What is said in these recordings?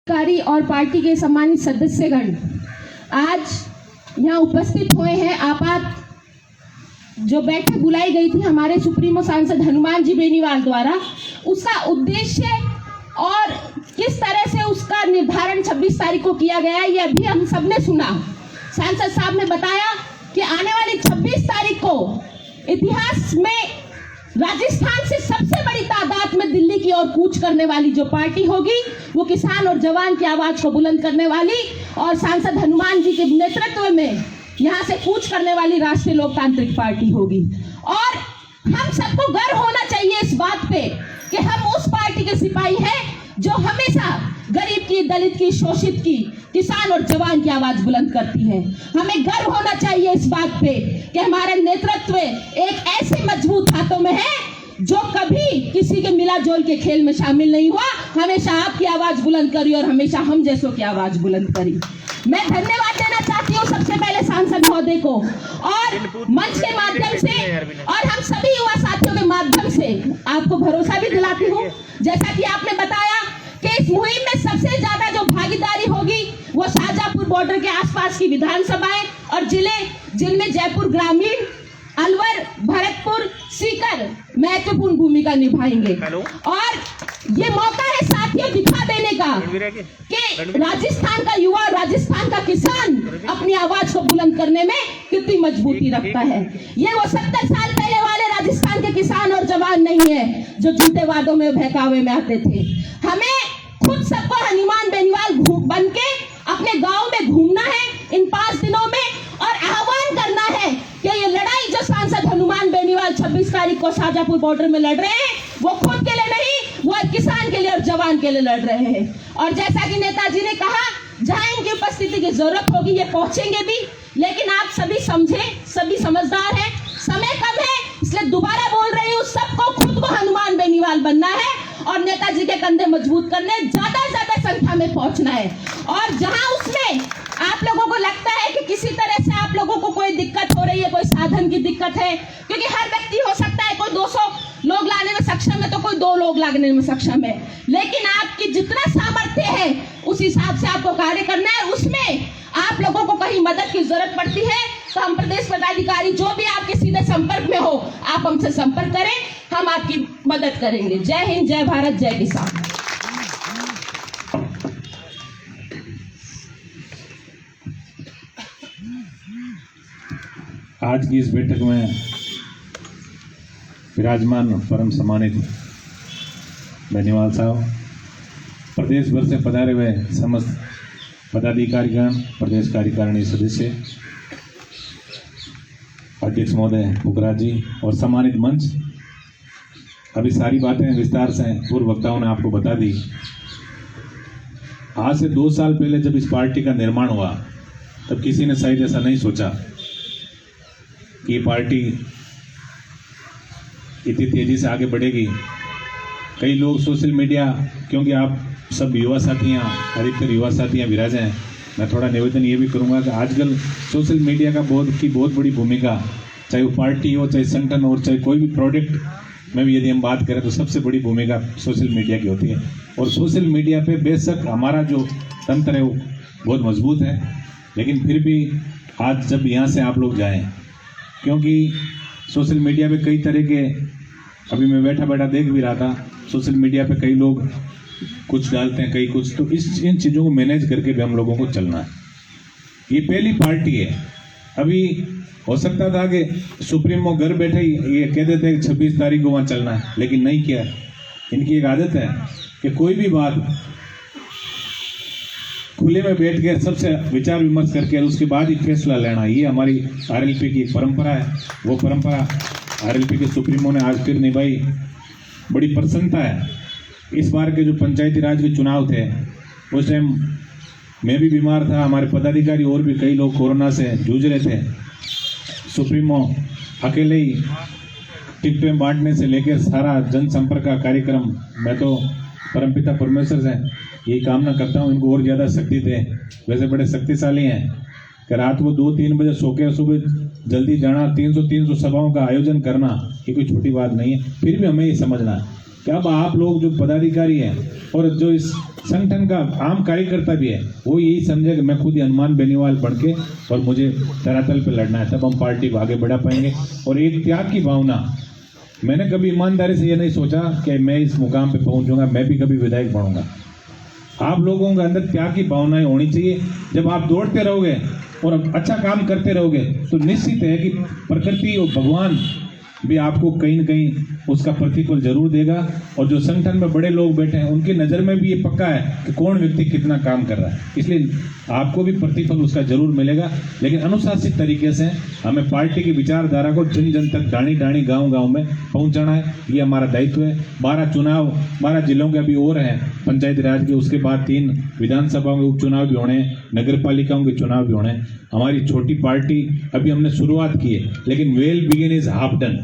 कार्य और पार्टी के सम्मानित सदस्यगण आज यहाँ उपस्थित हुए हैं। आपात जो बैठक बुलाई गई थी हमारे सुप्रीमो सांसद हनुमान जी बेनीवाल द्वारा, उसका उद्देश्य और किस तरह से उसका निर्धारण 26 तारीख को किया गया है, ये अभी हम सबने सुना। सांसद साहब ने बताया कि आने वाली 26 तारीख को इतिहास में राजस्थान से सबसे बड़ी तादाद में दिल्ली की ओर कूच करने वाली जो पार्टी होगी वो किसान और जवान की आवाज को बुलंद करने वाली और सांसद हनुमान जी के नेतृत्व में यहाँ से कूच करने वाली राष्ट्रीय लोकतांत्रिक पार्टी होगी। और हम सबको गर्व होना चाहिए इस बात पे कि हम उस पार्टी के सिपाही हैं जो हमेशा गरीब की, दलित की, शोषित की, किसान और जवान की आवाज बुलंद करती है। हमें गर्व होना चाहिए इस बात पे कि हमारा नेतृत्व एक ऐसे मजबूत हाथों में है जो कभी किसी के मिला जोल के खेल में शामिल नहीं हुआ, हमेशा आपकी आवाज बुलंद करी और हमेशा हम जैसों की आवाज बुलंद करी। मैं धन्यवाद देना चाहती हूँ सबसे पहले सांसद महोदय को और मंच के माध्यम से और हम सभी युवा साथियों के माध्यम से आपको भरोसा भी दिलाती हूँ, जैसा कि आपने बताया कि इस मुहिम में सबसे ज्यादा जो भागीदारी होगी वो शाहजहांपुर बॉर्डर के आसपास की विधानसभाएं और जिले जिनमें जयपुर ग्रामीण, अलवर, भरतपुर, सीकर महत्वपूर्ण भूमिका निभाएंगे। और ये मौका है साथियों दिखा देने का कि राजस्थान का युवा, राजस्थान का किसान अपनी आवाज को बुलंद करने में कितनी मजबूती रखता है। ये वो 70 साल पहले वाले राजस्थान के किसान और जवान नहीं है जो झूठे वादों में बहकावे में आते थे। हमें खुद सबको हनुमान बेनीवाल बन के अपने गांव में घूमना है इन 5 दिनों में और आह्वान करना है कि ये लड़ाई जो सांसद हनुमान बेनीवाल 26 तारीख को शाहजहांपुर बॉर्डर में लड़ रहे हैं वो खुद के लिए नहीं, वो किसान के लिए और जवान के लिए लड़ रहे हैं। और जैसा कि नेताजी ने कहा, जहां इनकी उपस्थिति की जरूरत होगी ये पहुंचेंगे भी, लेकिन आप सभी समझे, सभी समझदार हैं, समय कम है इसलिए दोबारा बोल रही हूँ, सबको खुद को हनुमान बेनीवाल बनना है और नेताजी के कंधे मजबूत करने ज्यादा से ज्यादा संख्या में पहुंचना है। और जहां उसमें आप लोगों को लगता है कि किसी तरह से आप लोगों को कोई दिक्कत हो रही है, कोई साधन की दिक्कत है, क्योंकि हर व्यक्ति हो सकता है कोई 200 लोग लाने में सक्षम है तो कोई 2 लोग लाने में सक्षम है, लेकिन आपकी जितना सामर्थ्य है उस हिसाब से आपको कार्य करना है। उसमें आप लोगों को कहीं मदद की जरूरत पड़ती है तो हम प्रदेश पदाधिकारी जो भी आपके सीधे संपर्क में हो आप हमसे संपर्क करें, हम आपकी मदद करेंगे। जय हिंद, जय भारत, जय किसान। आज की इस बैठक में विराजमान परम सम्मानित बेनीवाल साहब, प्रदेश भर से पधारे हुए समस्त पदाधिकारीगण, प्रदेश कार्यकारिणी सदस्य, अध्यक्ष महोदय पुगराज जी और सम्मानित मंच। अभी सारी बातें विस्तार से पूर्व वक्ताओं ने आपको बता दी। आज से 2 साल पहले जब इस पार्टी का निर्माण हुआ तब किसी ने शायद ऐसा नहीं सोचा कि ये पार्टी इतनी तेजी से आगे बढ़ेगी। कई लोग सोशल मीडिया, क्योंकि आप सब युवा साथियाँ, अधिकतर युवा साथियाँ विराजे हैं, मैं थोड़ा निवेदन ये भी करूँगा कि आजकल सोशल मीडिया का बहुत बड़ी भूमिका, चाहे वो पार्टी हो, चाहे संगठन हो, चाहे कोई भी प्रोडक्ट में भी यदि हम बात करें तो सबसे बड़ी भूमिका सोशल मीडिया की होती है। और सोशल मीडिया पे बेशक हमारा जो तंत्र है वो बहुत मजबूत है, लेकिन फिर भी आज जब यहाँ से आप लोग जाएं, क्योंकि सोशल मीडिया पे कई तरह के, अभी मैं बैठा बैठा देख भी रहा था, सोशल मीडिया पे कई लोग कुछ डालते हैं, कई कुछ, तो इन चीज़ों को मैनेज करके भी हम लोगों को चलना है। ये पहली पार्टी है। अभी हो सकता था कि सुप्रीमो घर बैठे ही ये कह देते हैं कि 26 तारीख को वहाँ चलना है, लेकिन नहीं किया। इनकी एक आदत है कि कोई भी बात खुले में बैठ के सबसे विचार विमर्श करके उसके बाद ही फैसला लेना, ये हमारी आरएलपी की परंपरा है। वो परंपरा आरएलपी के सुप्रीमो ने आज फिर निभाई, बड़ी प्रसन्नता है। इस बार के जो पंचायती राज के चुनाव थे उस टाइम मैं भी बीमार था, हमारे पदाधिकारी और भी कई लोग कोरोना से जूझ रहे थे। सुप्रीमो अकेले ही टिकटें बांटने से लेकर सारा जनसंपर्क का कार्यक्रम, मैं तो परमपिता परमेश्वर से यही कामना करता हूँ इनको और ज़्यादा शक्ति दे। वैसे बड़े शक्तिशाली हैं कि रात को 2-3 बजे सो के सुबह जल्दी जाना, 300 सभाओं का आयोजन करना, ये कोई छोटी बात नहीं है। फिर भी हमें ये समझना है कि अब आप लोग जो पदाधिकारी हैं और जो इस संगठन का आम कार्यकर्ता भी है, वो यही समझे कि मैं खुद ही हनुमान बेनीवाल बन के और मुझे धरातल पे लड़ना है, तब हम पार्टी को आगे बढ़ा पाएंगे। और एक त्याग की भावना, मैंने कभी ईमानदारी से ये नहीं सोचा कि मैं इस मुकाम पे पहुंचूंगा, मैं भी कभी विधायक बनूंगा। आप लोगों के अंदर त्याग की भावनाएं होनी चाहिए। जब आप दौड़ते रहोगे और अच्छा काम करते रहोगे तो निश्चित है कि प्रकृति और भगवान भी आपको कहीं न कहीं उसका प्रतिफल जरूर देगा। और जो संगठन में बड़े लोग बैठे हैं उनकी नज़र में भी ये पक्का है कि कौन व्यक्ति कितना काम कर रहा है, इसलिए आपको भी प्रतिफल उसका जरूर मिलेगा। लेकिन अनुशासित तरीके से हमें पार्टी की विचारधारा को जन जन तक, डाणी डाणी, गांव गांव में पहुंचाना है, ये हमारा दायित्व है। 12 जिलों के अभी और हैं पंचायती राज के, उसके बाद 3 विधानसभाओं के उपचुनाव भी होने हैं, नगर पालिकाओं के चुनाव भी होने हैं। हमारी छोटी पार्टी अभी हमने शुरुआत की है, लेकिन well begin is half done.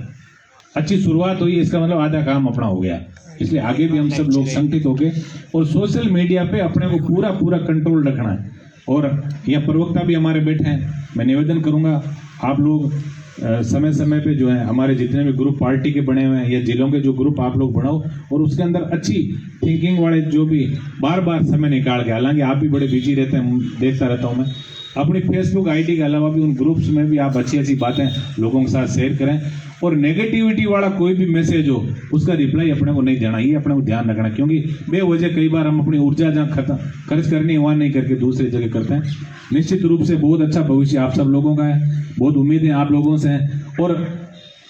अच्छी शुरुआत हुई, इसका मतलब आधा काम अपना हो गया। इसलिए आगे भी हम सब लोग संगठित होके और सोशल मीडिया पे अपने को पूरा कंट्रोल रखना है। और यह प्रवक्ता भी हमारे बैठे हैं, मैं निवेदन करूंगा आप लोग समय समय पे जो है हमारे जितने भी ग्रुप पार्टी के बने हुए हैं या जिलों के जो ग्रुप आप लोग बनाओ और उसके अंदर अच्छी थिंकिंग वाले जो भी बार समय निकाल के, हालांकि आप भी बड़े बिजी रहते हैं, देखता रहता हूँ मैं, अपनी फेसबुक आईडी के अलावा भी उन ग्रुप्स में भी आप अच्छी बातें लोगों के साथ शेयर करें। और नेगेटिविटी वाला कोई भी मैसेज हो उसका रिप्लाई अपने को नहीं देना, ये अपने को ध्यान रखना, क्योंकि बेवजह कई बार हम अपनी ऊर्जा जहाँ खर्च करनी है वहाँ नहीं करके दूसरी जगह करते हैं। निश्चित रूप से बहुत अच्छा भविष्य आप सब लोगों का है, बहुत उम्मीदें आप लोगों से हैं। और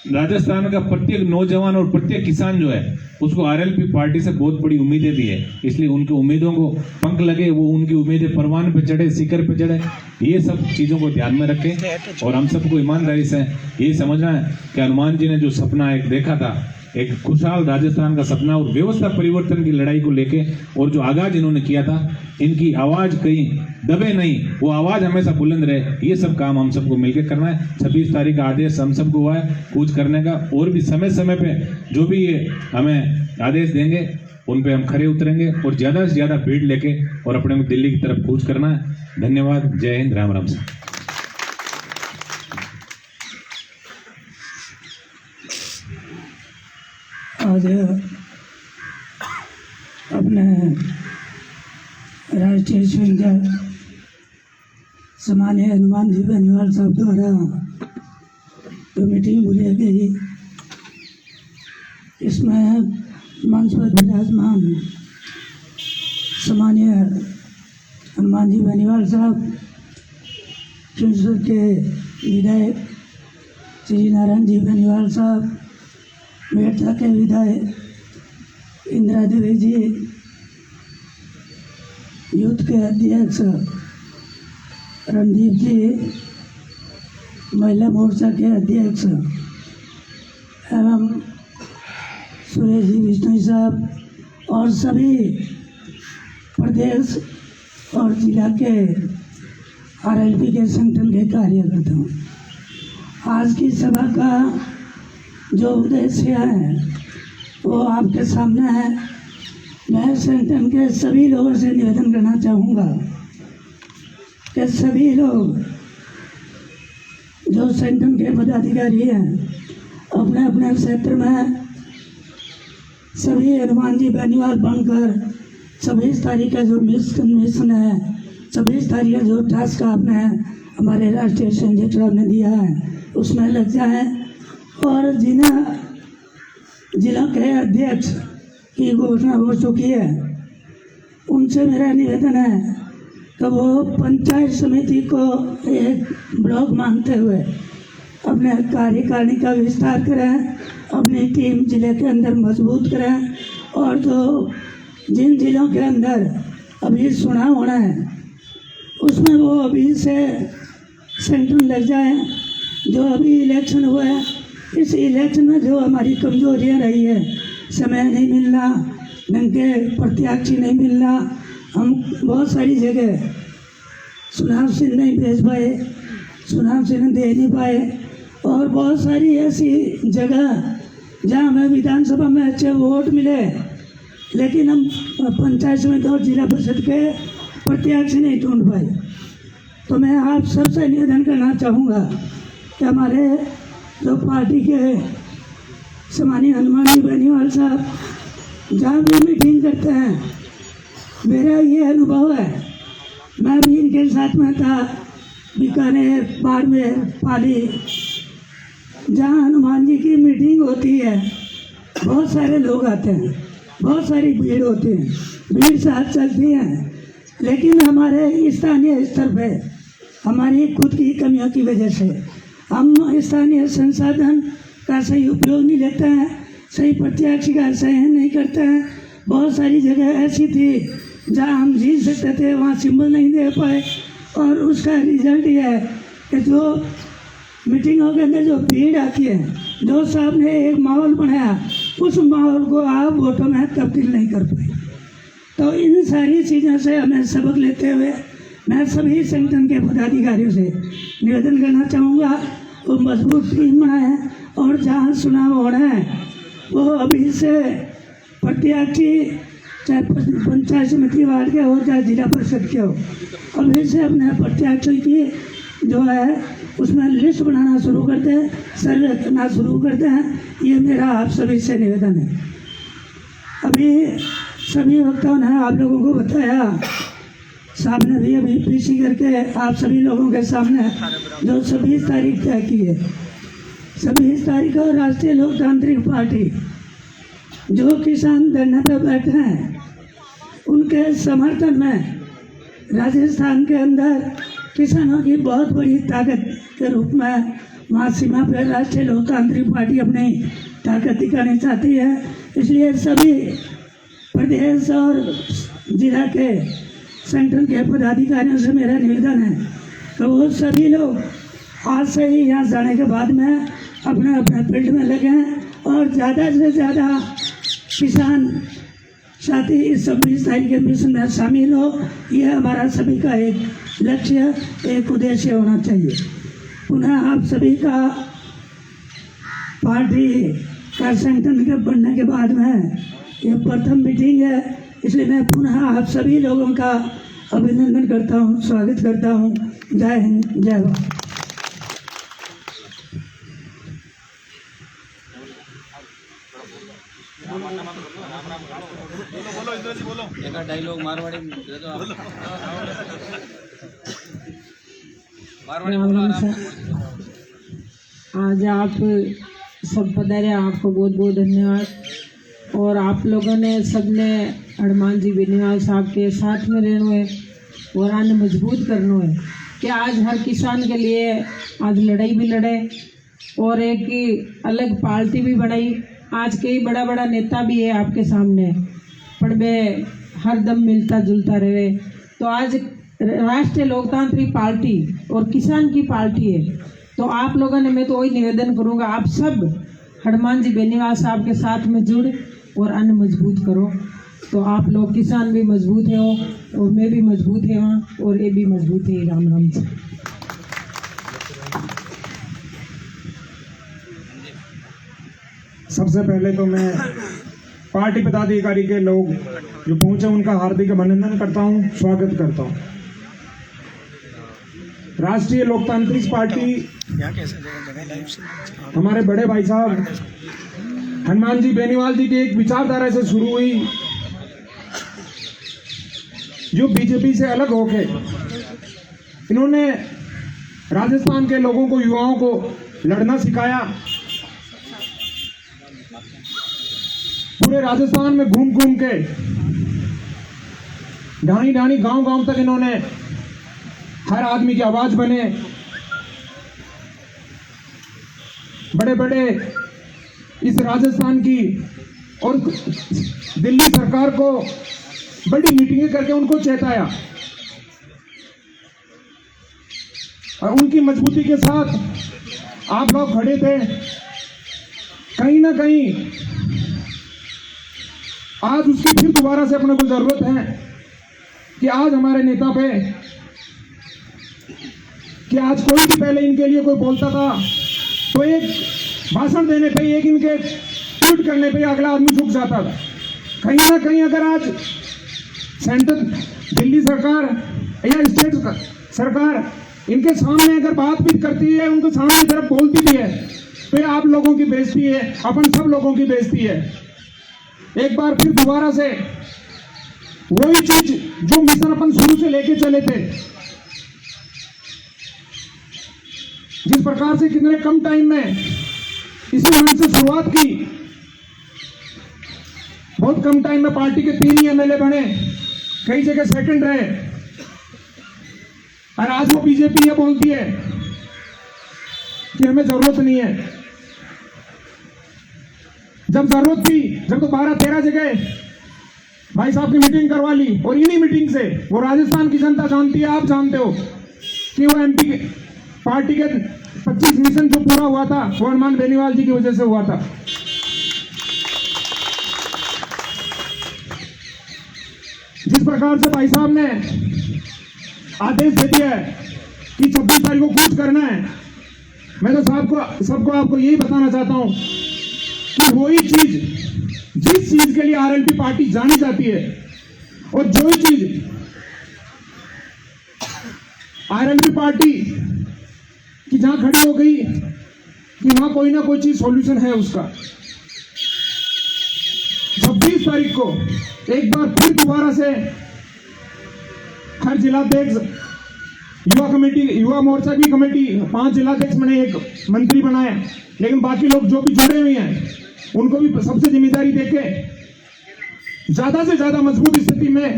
राजस्थान का प्रत्येक नौजवान और प्रत्येक किसान जो है उसको आरएलपी पार्टी से बहुत बड़ी उम्मीदें भी है, इसलिए उनकी उम्मीदों को पंख लगे, वो उनकी उम्मीदें परवान पे चढ़े, शिखर पे चढ़े, ये सब चीज़ों को ध्यान में रखें। और हम सबको ईमानदारी से ये समझना है कि हनुमान जी ने जो सपना एक देखा था, एक खुशहाल राजस्थान का सपना और व्यवस्था परिवर्तन की लड़ाई को लेके, और जो आगाज इन्होंने किया था, इनकी आवाज कहीं दबे नहीं, वो आवाज हमेशा बुलंद रहे, ये सब काम हम सबको मिलकर करना है। 26 तारीख का आदेश हम सबको हुआ है कूच करने का, और भी समय समय पे जो भी ये हमें आदेश देंगे उन पे हम खरे उतरेंगे और ज्यादा से ज्यादा भीड़ लेके और अपने को दिल्ली की तरफ कूच करना है। धन्यवाद, जय हिंद, राम राम। आज अपने राष्ट्रीय स्वयंसेवक सम्माननीय हनुमान जी बेनीवाल साहब द्वारा जो मीटिंग बुलाई गई, इसमें मंच पर विराजमान सम्माननीय हनुमान जी बेनीवाल साहब, चुनसुर के विधायक श्री नारायण जी बेनीवाल साहब, मेरठा के विधायक इंदिरा देवी जी, यूथ के अध्यक्ष रणदीप जी, महिला मोर्चा के अध्यक्ष एवं सुरेश जी विष्णु साहब और सभी प्रदेश और जिला के आरएलपी के संगठन के कार्यकर्ताओं, आज की सभा का जो उद्देश्य है वो आपके सामने है। मैं संगठन के सभी लोगों से निवेदन करना चाहूँगा कि सभी लोग जो संगठन के पदाधिकारी हैं अपने अपने क्षेत्र में सभी हनुमान जी बेनीवाल बनकर 26 तारीख का जो मिशन है, 26 तारीख का जो टास्क आपने हमारे राष्ट्रीय संयोजक ने दिया है उसमें लग जाए। और जिन्हें जिला के अध्यक्ष की घोषणा हो चुकी है उनसे मेरा निवेदन है कि वो पंचायत समिति को एक ब्लॉक मानते हुए अपने कार्यकारिणी का विस्तार करें, अपनी टीम जिले के अंदर मजबूत करें, और जो जिन जिलों के अंदर अभी चुनाव होना है उसमें वो अभी से संगठन लग जाए। जो अभी इलेक्शन हुआ है, इस इलेक्शन में जो हमारी कमजोरियां रही है, समय नहीं मिलना, ढंग के प्रत्याशी नहीं मिलना, हम बहुत सारी जगह चुनाव चिन्ह नहीं भेज पाए, चुनाव चिन्ह दे नहीं पाए, और बहुत सारी ऐसी जगह जहां हमें विधानसभा में अच्छे वोट मिले लेकिन हम पंचायत समिति और जिला परिषद के प्रत्याशी नहीं ढूंढ पाए। तो मैं आप सबसे निवेदन करना चाहूँगा कि हमारे जो पार्टी के सम्माननीय हनुमान जी बेनीवाल साहब जहाँ भी मीटिंग करते हैं मेरा ये अनुभव है, मैं भी इनके साथ में था, बीकानेर, बाड़मेर, पाली, जहाँ हनुमान जी की मीटिंग होती है बहुत सारे लोग आते हैं, बहुत सारी भीड़ होती है, भीड़ साथ चलती है, लेकिन हमारे स्थानीय स्तर पे हमारी खुद की कमियों की वजह से हम स्थानीय संसाधन का सही उपयोग नहीं लेते हैं, सही प्रत्याशी का चयन नहीं करते हैं। बहुत सारी जगह ऐसी थी जहाँ हम जीत सकते थे, वहाँ सिंबल नहीं दे पाए, और उसका रिजल्ट ये है कि जो मीटिंगों के अंदर जो भीड़ आती है, जो साहब ने एक माहौल बनाया, उस माहौल को आप वोटों में तब्दील नहीं कर पाए। तो इन सारी चीज़ों से हमें सबक लेते हुए मैं सभी संगठन के पदाधिकारियों से निवेदन करना चाहूँगा, वो मजबूत टीम बनाए, और जहाँ चुनाव होना है वो अभी से प्रत्याशी चाहे पंचायत समिति वार्ड के हो चाहे जिला परिषद के हो, अभी से अपने प्रत्याशी की जो है उसमें लिस्ट बनाना शुरू करते हैं, सर्वे करना शुरू करते हैं। ये मेरा आप सभी से निवेदन है। अभी सभी वक्ताओं ने आप लोगों को बताया, साहब ने भी अभी पीसी करके आप सभी लोगों के सामने जो 26 तारीख तय की है, 26 तारीख को राष्ट्रीय लोकतांत्रिक पार्टी जो किसान धरने पर बैठे हैं उनके समर्थन में राजस्थान के अंदर किसानों की बहुत बड़ी ताकत के रूप में वहाँ सीमा पर राष्ट्रीय लोकतांत्रिक पार्टी अपनी ताकत दिखानी चाहती है। इसलिए सभी प्रदेश और जिला के संगठन के पदाधिकारियों से मेरा निवेदन है कि वो सभी लोग आज से ही यहाँ जाने के बाद में अपने अपने फील्ड में लगें और ज़्यादा से ज़्यादा किसान साथी इस 26 तारीख के मिशन में शामिल हो। यह हमारा सभी का एक लक्ष्य, एक उद्देश्य होना चाहिए। पुनः आप सभी का पार्टी का संगठन के बनने के बाद में ये प्रथम मीटिंग है, इसलिए मैं पुनः आप सभी लोगों का अभिनंदन करता हूँ, स्वागत करता हूँ। जय हिंद, जय भारत। एक डायलॉग मारवाड़ी दे दो आप। मारवाड़ी बोलो आज आप सब पधारे, आपको बहुत बहुत धन्यवाद। और आप लोगों ने सबने हनुमान जी बेनीवाल साहब के साथ में रहना है और आने मजबूत करना है कि आज हर किसान के लिए आज लड़ाई भी लड़े और एक अलग पार्टी भी बनाई। आज कई बड़ा बड़ा नेता भी है आपके सामने, पर वे हर दम मिलता जुलता रहे। तो आज राष्ट्रीय लोकतांत्रिक पार्टी और किसान की पार्टी है, तो आप लोगों ने, मैं तो वही निवेदन करूंगा, आप सब हनुमान जी बेनीवाल साहब के साथ में जुड़ और अन्य मजबूत करो। तो आप लोग किसान भी मजबूत है हो और मैं भी मजबूत है वहाँ और ये भी मजबूत है। राम राम जी। सबसे पहले तो मैं पार्टी पदाधिकारी के लोग जो पहुंचे उनका हार्दिक अभिनंदन करता हूं, स्वागत करता हूं। राष्ट्रीय लोकतांत्रिक पार्टी हमारे बड़े भाई साहब हनुमान जी बेनीवाल जी की एक विचारधारा से शुरू हुई, जो बीजेपी से अलग होके इन्होंने राजस्थान के लोगों को, युवाओं को लड़ना सिखाया। पूरे राजस्थान में घूम घूम के ढाणी ढाणी गांव गांव तक इन्होंने हर आदमी की आवाज बने। बड़े बड़े इस राजस्थान की और दिल्ली सरकार को बड़ी मीटिंगें करके उनको चेताया और उनकी मजबूती के साथ आप लोग खड़े थे। कहीं ना कहीं आज उसकी फिर दोबारा से अपने को जरूरत है कि आज हमारे नेता पे, कि आज कोई भी पहले इनके लिए कोई बोलता था तो एक भाषण देने पे, एक इनके ट्वीट करने पे अगला आदमी झुक जाता था। कहीं ना कहीं अगर आज सेंट्रल दिल्ली सरकार या स्टेट सरकार इनके सामने अगर बात भी करती है, उनके सामने तरफ बोलती भी है, तो आप लोगों की बेइज्जती है, अपन सब लोगों की बेइज्जती है। एक बार फिर दोबारा से वही चीज जो मिशन अपन शुरू से लेके चले थे, जिस प्रकार से कितने कम टाइम में इसी मुहिम से शुरुआत की, बहुत कम टाइम में पार्टी के 3 ही एमएलए बने, कई जगह सेकंड रहे, और आज वो बीजेपी ये बोलती है कि हमें जरूरत नहीं है। जब जरूरत थी, जब तो 12-13 जगह भाई साहब की मीटिंग करवा ली, और इन्हीं मीटिंग से वो राजस्थान की जनता जानती है, आप जानते हो कि वो एमपी के पार्टी के 25 मिशन जो पूरा हुआ था वो हनुमान बेनीवाल जी की वजह से हुआ था। जिस प्रकार से भाई साहब ने आदेश दे दिया है कि 26 तारीख को कूच करना है, मैं तो सबको आपको यही बताना चाहता हूं कि वही चीज, जिस चीज के लिए आरएलपी पार्टी जानी जाती है, और जो ही चीज आरएलपी पार्टी की जहां खड़ी हो गई कि वहां कोई ना कोई चीज सॉल्यूशन है उसका। 26 तारीख को एक बार फिर दोबारा से हर जिलाध्यक्ष, युवा कमेटी, युवा मोर्चा की कमेटी 5 जिलाध्यक्ष मैंने एक मंत्री बनाया, लेकिन बाकी लोग जो भी जुड़े हुए हैं उनको भी सबसे जिम्मेदारी देके ज्यादा से ज्यादा मजबूत स्थिति में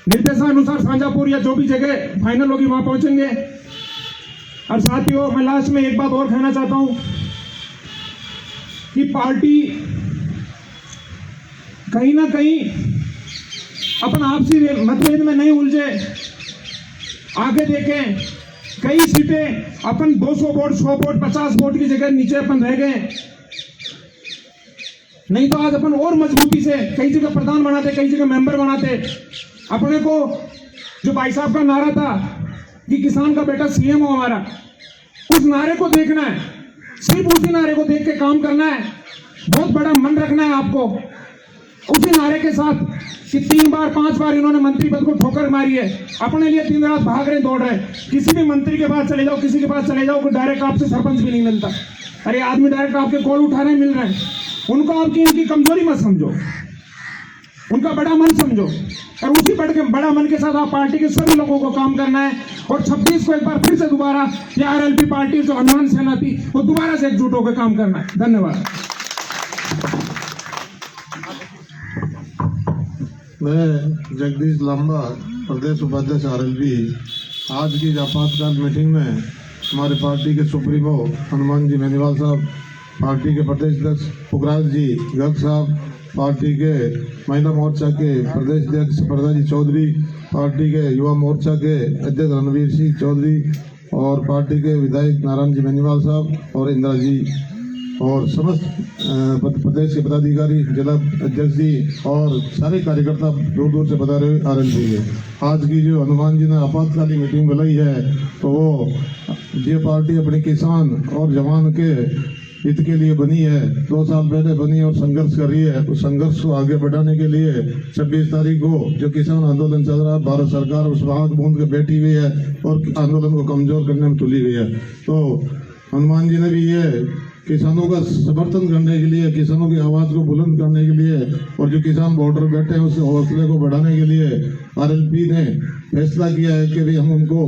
निर्देशानुसार साझापुर या जो भी जगह फाइनल होगी वहां पहुंचेंगे। और साथियों, मैं लास्ट में एक बात और कहना चाहता हूं कि पार्टी कहीं ना कहीं अपन आपसी मतभेद में नहीं उलझे, आगे देखें। कई सीटें अपन 200 वोट, 100 वोट, 50 वोट की जगह नीचे अपन रह गए, नहीं तो आज अपन और मजबूती से कई जगह प्रधान बनाते, कई जगह मेंबर बनाते। अपने को जो भाई साहब का नारा था कि किसान का बेटा सीएम हो हमारा, उस नारे को देखना है, सिर्फ उसी नारे को देख के काम करना है। बहुत बड़ा मन रखना है आपको उसी नारे के साथ कि 3 बार 5 बार इन्होंने मंत्री पद को ठोकर मारी है, अपने लिए दिन रात भाग रहे, दौड़ रहे। किसी भी मंत्री के पास चले जाओ, किसी के पास चले जाओ, कोई डायरेक्ट आपसे सरपंच भी नहीं मिलता। अरे आदमी डायरेक्ट आपके कॉल उठा रहे, मिल रहे हैं। उनको आपकी इनकी कमजोरी मत समझो, उनका बड़ा मन समझो, और उसी बड़ा मन के साथ आप पार्टी के सभी लोगों को काम करना है। और 26 को एक बार फिर से दोबारा ये आरएलपी पार्टी जो हनुमान सेना थी वो दोबारा से एकजुट होकर काम करना है। धन्यवाद। मैं जगदीश लांबा, प्रदेश उपाध्यक्ष आरएलपी। आज की आपातकाल मीटिंग में हमारे पार्टी के सुप्रीमो हनुमान जी बेनीवाल साहब, पार्टी के प्रदेश अध्यक्ष पुखराज जी गर्ग साहब, पार्टी के महिला मोर्चा के प्रदेश अध्यक्ष प्रदा जी चौधरी, पार्टी के युवा मोर्चा के अध्यक्ष रणवीर सिंह चौधरी, और पार्टी के विधायक नारायण जी बेनीवाल साहब और इंदिरा जी, और समस्त प्रदेश के पदाधिकारी, जिला अध्यक्ष जी और सारे कार्यकर्ता दूर दूर से बता रहे आरएलपी के। आज की जो हनुमान जी ने आपातकालीन मीटिंग बुलाई है, तो वो ये पार्टी अपने किसान और जवान के हित के लिए बनी है, 2 साल पहले बनी और संघर्ष कर रही है। उस संघर्ष को आगे बढ़ाने के लिए 26 तारीख को जो किसान आंदोलन चल रहा है, भारत सरकार उस आग बूंद के बैठी हुई है और आंदोलन को कमजोर करने में तुली हुई है। तो हनुमान जी ने भी ये किसानों का समर्थन करने के लिए, किसानों की आवाज को बुलंद करने के लिए, और जो किसान बॉर्डर बैठे हैं उसके हौसले को बढ़ाने के लिए आरएलपी ने फैसला किया है कि भी हम उनको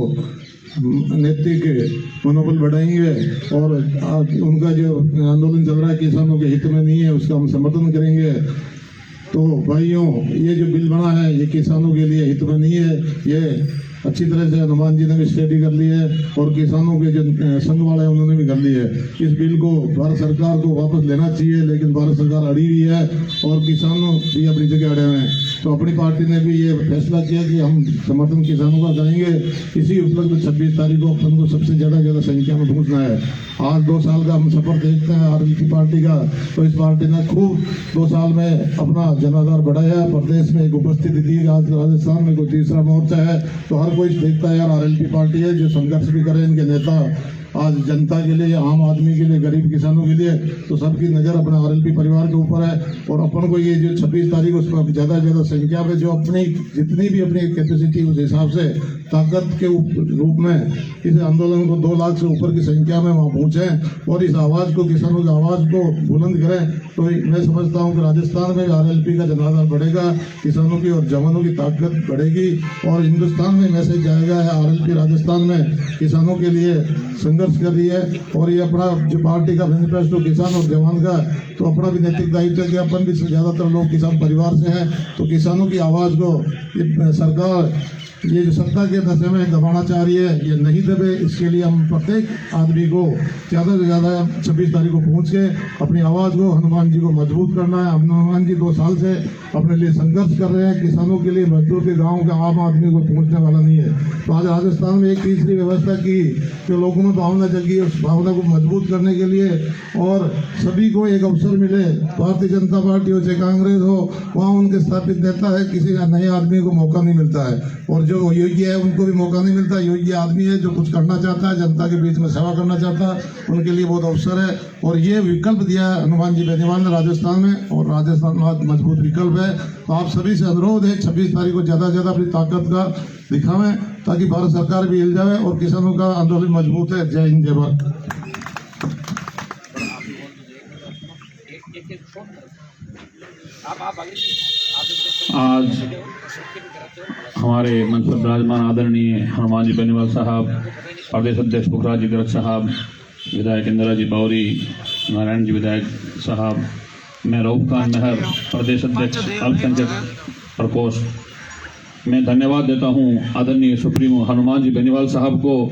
नैतिक मनोबल बढ़ाएंगे, और उनका जो आंदोलन चल रहा है किसानों के हित में नहीं है, उसका हम समर्थन करेंगे। तो भाइयों, ये जो बिल बना है ये किसानों के लिए हित में नहीं है। ये अच्छी तरह से हनुमान जी ने भी स्टडी कर ली है, और किसानों के जो संघ वाले हैं उन्होंने भी कर ली है। इस बिल को भारत सरकार को वापस लेना चाहिए, लेकिन भारत सरकार अड़ी हुई है और किसानों भी अपनी जगह अड़े हुए हैं। तो अपनी पार्टी ने भी ये फैसला किया कि हम समर्थन किसानों का करेंगे। इसी उपलक्ष्य में 26 तारीख को अपन को सबसे ज्यादा संख्या में पहुंचना है। आज 2 साल का हम सफर देखते हैं आरएलपी पार्टी का, तो इस पार्टी ने खूब 2 साल में अपना जनाधार बढ़ाया, प्रदेश में एक उपस्थिति दी। आज राजस्थान में कोई तीसरा मोर्चा है, तो हर कोई देखता है यार आरएलपी पार्टी है जो संघर्ष भी करे, इनके नेता आज जनता के लिए, आम आदमी के लिए, गरीब किसानों के लिए, तो सबकी नज़र अपने आरएलपी परिवार के ऊपर है। और अपन को ये जो 26 तारीख उस पर ज़्यादा से ज़्यादा संख्या में जो अपनी जितनी भी अपनी कैपेसिटी उस हिसाब से ताकत के रूप में इस आंदोलन को 2 लाख से ऊपर की संख्या में वहाँ पहुँचे और इस आवाज़ को, किसानों की आवाज़ को बुलंद करें। तो मैं समझता हूँ कि राजस्थान में आरएलपी का जनाधार बढ़ेगा, किसानों की और जवानों की ताकत बढ़ेगी और हिंदुस्तान में मैसेज जाएगा है आरएलपी राजस्थान में किसानों के लिए संघर्ष कर रही है। और ये अपना जो पार्टी का मैनिफेस्टो किसान और जवान का, तो अपना भी नैतिक दायित्व है कि अपन भी ज़्यादातर लोग किसान परिवार से हैं, तो किसानों की आवाज़ को सरकार ये जो सत्ता के नशे में दबाना चाह रही है, ये नहीं दबे। इसके लिए हम प्रत्येक आदमी को ज़्यादा से ज़्यादा 26 तारीख को पहुंच के अपनी आवाज़ को हनुमान जी को मजबूत करना है। हनुमान जी 2 साल से अपने लिए संघर्ष कर रहे हैं, किसानों के लिए, मजदूर के, गाँव के आम आदमी को पहुँचने वाला नहीं है। तो आज राजस्थान में एक तीसरी व्यवस्था की जो लोगों में भावना जगी, उस भावना को मजबूत करने के लिए और सभी को एक अवसर मिले, भारतीय जनता पार्टी हो चाहे कांग्रेस हो, वहाँ उनके स्थापित नेता है, किसी नए आदमी को मौका नहीं मिलता है। और जो योग्य है उनको भी मौका नहीं मिलता। योग्य आदमी है जो कुछ करना चाहता है, जनता के बीच में सेवा करना चाहता है, उनके लिए बहुत अवसर है। और ये विकल्प दिया है हनुमान जी बेनीवाल ने राजस्थान में, और राजस्थान में मजबूत विकल्प है। तो आप सभी से अनुरोध है 26 तारीख को ज़्यादा से ज़्यादा अपनी ताकत का दिखावें, ताकि भारत सरकार भी हिल जाए और किसानों का आंदोलन मजबूत है। जय हिंद, जय भारत। आज हमारे मंच पर विराजमान आदरणीय हनुमान जी बेनीवाल साहब, प्रदेश अध्यक्ष पुखराज जी गर्ग साहब, विधायक इंदिरा जी बावरी, नारायण जी विधायक साहब, मैं रऊफ खान मेहर, प्रदेश अध्यक्ष अल्पसंख्यक प्रकोष्ठ, मैं धन्यवाद देता हूं आदरणीय सुप्रीमो हनुमान जी बेनीवाल साहब को।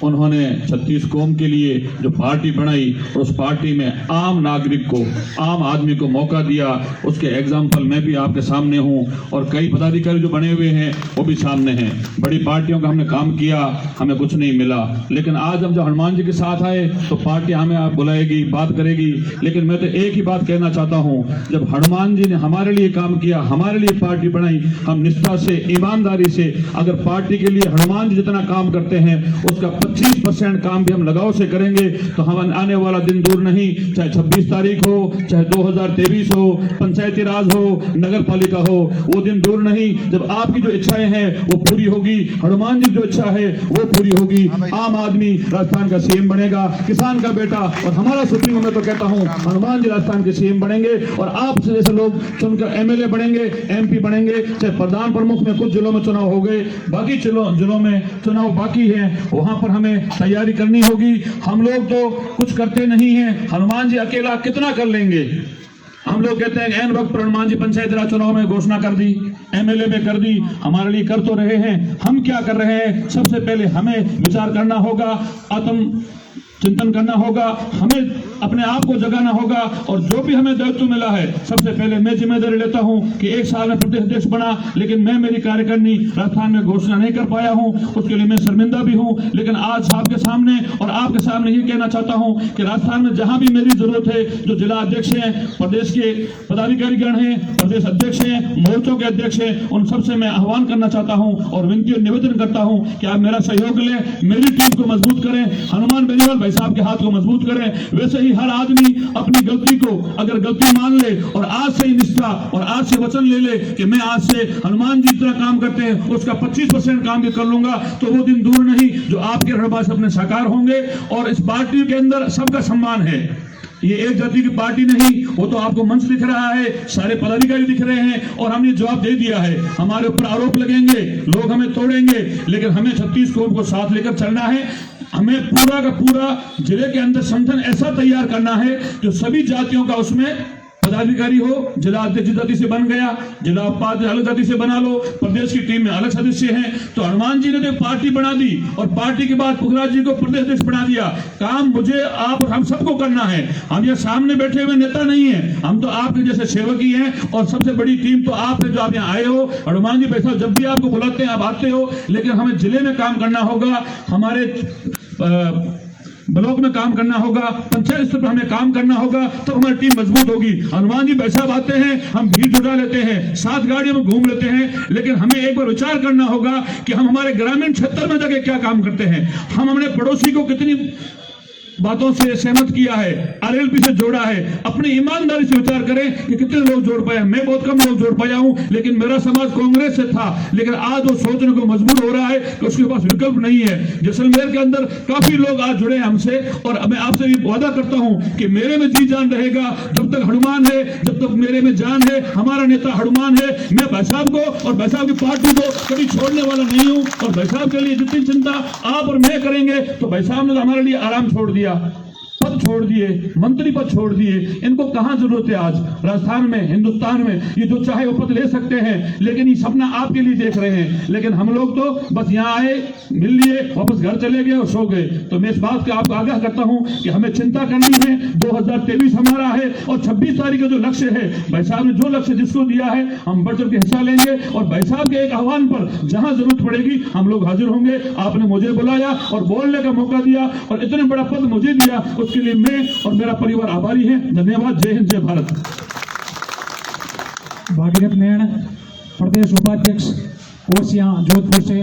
उन्होंने 36 कौम के लिए जो पार्टी बनाई और उस पार्टी में आम नागरिक को, आम आदमी को मौका दिया, उसके एग्जाम्पल मैं भी आपके सामने हूं और कई पदाधिकारी जो बने हुए हैं वो भी सामने हैं। बड़ी पार्टियों का हमने काम किया, हमें कुछ नहीं मिला, लेकिन आज हम जब हनुमान जी के साथ आए तो पार्टी हमें आप बुलाएगी, बात करेगी। लेकिन मैं तो एक ही बात कहना चाहता हूं, जब हनुमान जी ने हमारे लिए काम किया, हमारे लिए पार्टी बनाई, हम निष्ठा से, ईमानदारी से अगर पार्टी के लिए हनुमान जी जितना काम करते हैं उसका 25% काम भी हम लगाव से करेंगे तो हम आने वाला दिन दूर नहीं, चाहे 26 तारीख हो, चाहे 2023 हो, पंचायती राज हो, नगर पालिका हो, वो दिन दूर नहीं जब आपकी जो इच्छाएं हैं वो पूरी होगी, हनुमान जी जो इच्छा है वो पूरी होगी। आम आदमी राजस्थान का सीएम बनेगा, किसान का बेटा और हमारा सुप्रीमो, मैं तो कहता हूं हनुमान जी राजस्थान के सीएम बनेंगे और आप जैसे लोग चुनकर एमएलए बनेंगे, एमपी बनेंगे, चाहे प्रधान प्रमुख में कुछ जिलों में चुनाव हो गए, बाकी जिलों में चुनाव बाकी है, वहां पर हमें तैयारी करनी होगी। हम लोग तो कुछ करते नहीं हैं, हनुमान जी अकेला कितना कर लेंगे। हम लोग कहते हैं एन वक्त पर हनुमान जी पंचायत राज चुनाव में घोषणा कर दी, एमएलए में कर दी, हमारे लिए कर तो रहे हैं, हम क्या कर रहे हैं। सबसे पहले हमें विचार करना होगा, आत्म चिंतन करना होगा, हमें अपने आप को जगाना होगा और जो भी हमें दायित्व मिला है, सबसे पहले मैं जिम्मेदारी लेता हूं कि 1 साल में प्रदेश अध्यक्ष बना, लेकिन मैं मेरी कार्यकारिणी राजस्थान में घोषणा नहीं कर पाया हूं, उसके लिए मैं शर्मिंदा भी हूं। लेकिन आज आपके सामने और आपके सामने ये कहना चाहता हूं कि राजस्थान में जहां भी मेरी जरूरत है, जो जिला अध्यक्ष हैं, प्रदेश के पदाधिकारीगण हैं, प्रदेश अध्यक्ष हैं, मोर्चों के अध्यक्ष हैं, उन सबसे मैं आह्वान करना चाहता हूं और विनती और निवेदन करता हूं कि आप मेरा सहयोग लें, मेरी टीम को मजबूत करें, हनुमान बेनीवाल भाई साहब के हाथ को मजबूत करें। वैसे ही हर आदमी अपनी गलती को अगर गलती मान ले और आज से ही निष्ठा और आज से वचन ले ले कि मैं आज से हनुमान जी जितना काम करते हैं उसका 25% काम भी कर लूंगा, तो वो दिन दूर नहीं जो आपके रणबाज अपने साकार होंगे। और इस पार्टी के अंदर सबका सम्मान है, ये एक जाति की पार्टी नहीं, वो तो आपको मंच दिख रहा है, सारे पदाधिकारी दिख रहे हैं और हमने जवाब दे दिया है। हमारे ऊपर आरोप लगेंगे, लोग हमें तोड़ेंगे, लेकिन हमें 36 कौम को साथ लेकर चलना है। हमें पूरा का पूरा जिले के अंदर संगठन ऐसा तैयार करना है जो सभी जातियों का उसमें पदाधिकारी हो। जिला अध्यक्ष जाति से बन गया, जिला उपाध्यक्ष अलग जाति से बना लो, प्रदेश की टीम में अलग सदस्य हैं। तो हनुमान जी ने तो पार्टी बना दी और पार्टी के बाद पुखराज जी को प्रदेश अध्यक्ष बना दिया। काम मुझे, आप और हम सबको करना है। हम ये सामने बैठे हुए नेता नहीं है, हम तो आपके जैसे सेवक ही हैं और सबसे बड़ी टीम तो आप है जो आप यहाँ आए हो। हनुमान जी पैसा जब भी आपको बुलाते हैं आप आते हो, लेकिन हमें जिले में काम करना होगा, हमारे ब्लॉक में काम करना होगा, पंचायत स्तर पर हमें काम करना होगा, तब हमारी टीम मजबूत होगी। हनुमान जी पैसा आते हैं, हम भीड़ जुटा लेते हैं, 7 गाड़ियों में घूम लेते हैं, लेकिन हमें एक बार विचार करना होगा कि हम हमारे ग्रामीण क्षेत्र में जाके क्या काम करते हैं, हम अपने पड़ोसी को कितनी बातों से सहमत किया है, आरएलपी से जोड़ा है। अपनी ईमानदारी से विचार करें कि कितने लोग जोड़ पाए। मैं बहुत कम लोग जोड़ पाया हूं, लेकिन मेरा समाज कांग्रेस से था, लेकिन आज वो सोचने को मजबूर हो रहा है कि उसके पास विकल्प नहीं है। जैसलमेर के अंदर काफी लोग आज जुड़े हैं हमसे, और मैं आपसे भी वादा करता हूं कि मेरे में जी जान रहेगा। जब तक हनुमान है, जब तक मेरे में जान है, हमारा नेता हनुमान है। मैं भाई साहब को और भाई साहब की पार्टी को कभी छोड़ने वाला नहीं हूं, और भाई साहब के लिए जितनी चिंता आप और मैं करेंगे, तो भाई साहब ने तो हमारे लिए आराम छोड़ दिया, पद छोड़ दिए, मंत्री पद छोड़ दिए। इनको कहां जरूरत है आज राजस्थान में, हिंदुस्तान में? ये जो चाहे वो पद ले सकते हैं, लेकिन ये सपना आपके लिए देख रहे हैं। लेकिन हम लोग तो बस यहाँ आए, मिल लिए, वापस घर चले गए और सो गए। तो मैं इस बात का आपको आगाह करता हूं कि हमें चिंता करनी है। 2023 हमारा है, और 26 तारीख का जो लक्ष्य है, भाई साहब ने जो लक्ष्य जिसको दिया है, हम बढ़ चढ़ के हिस्सा लेंगे। और भाई साहब के एक आह्वान पर जहां जरूरत पड़ेगी हम लोग हाजिर होंगे। आपने मुझे बुलाया और बोलने का मौका दिया, और इतने बड़ा पद मुझे दिया, उसके लिए मैं और मेरा परिवार आभारी है। धन्यवाद। जय हिंद, जय भारत। भागीरथ नैण, प्रदेश उपाध्यक्ष ओसियां जोधपुर से।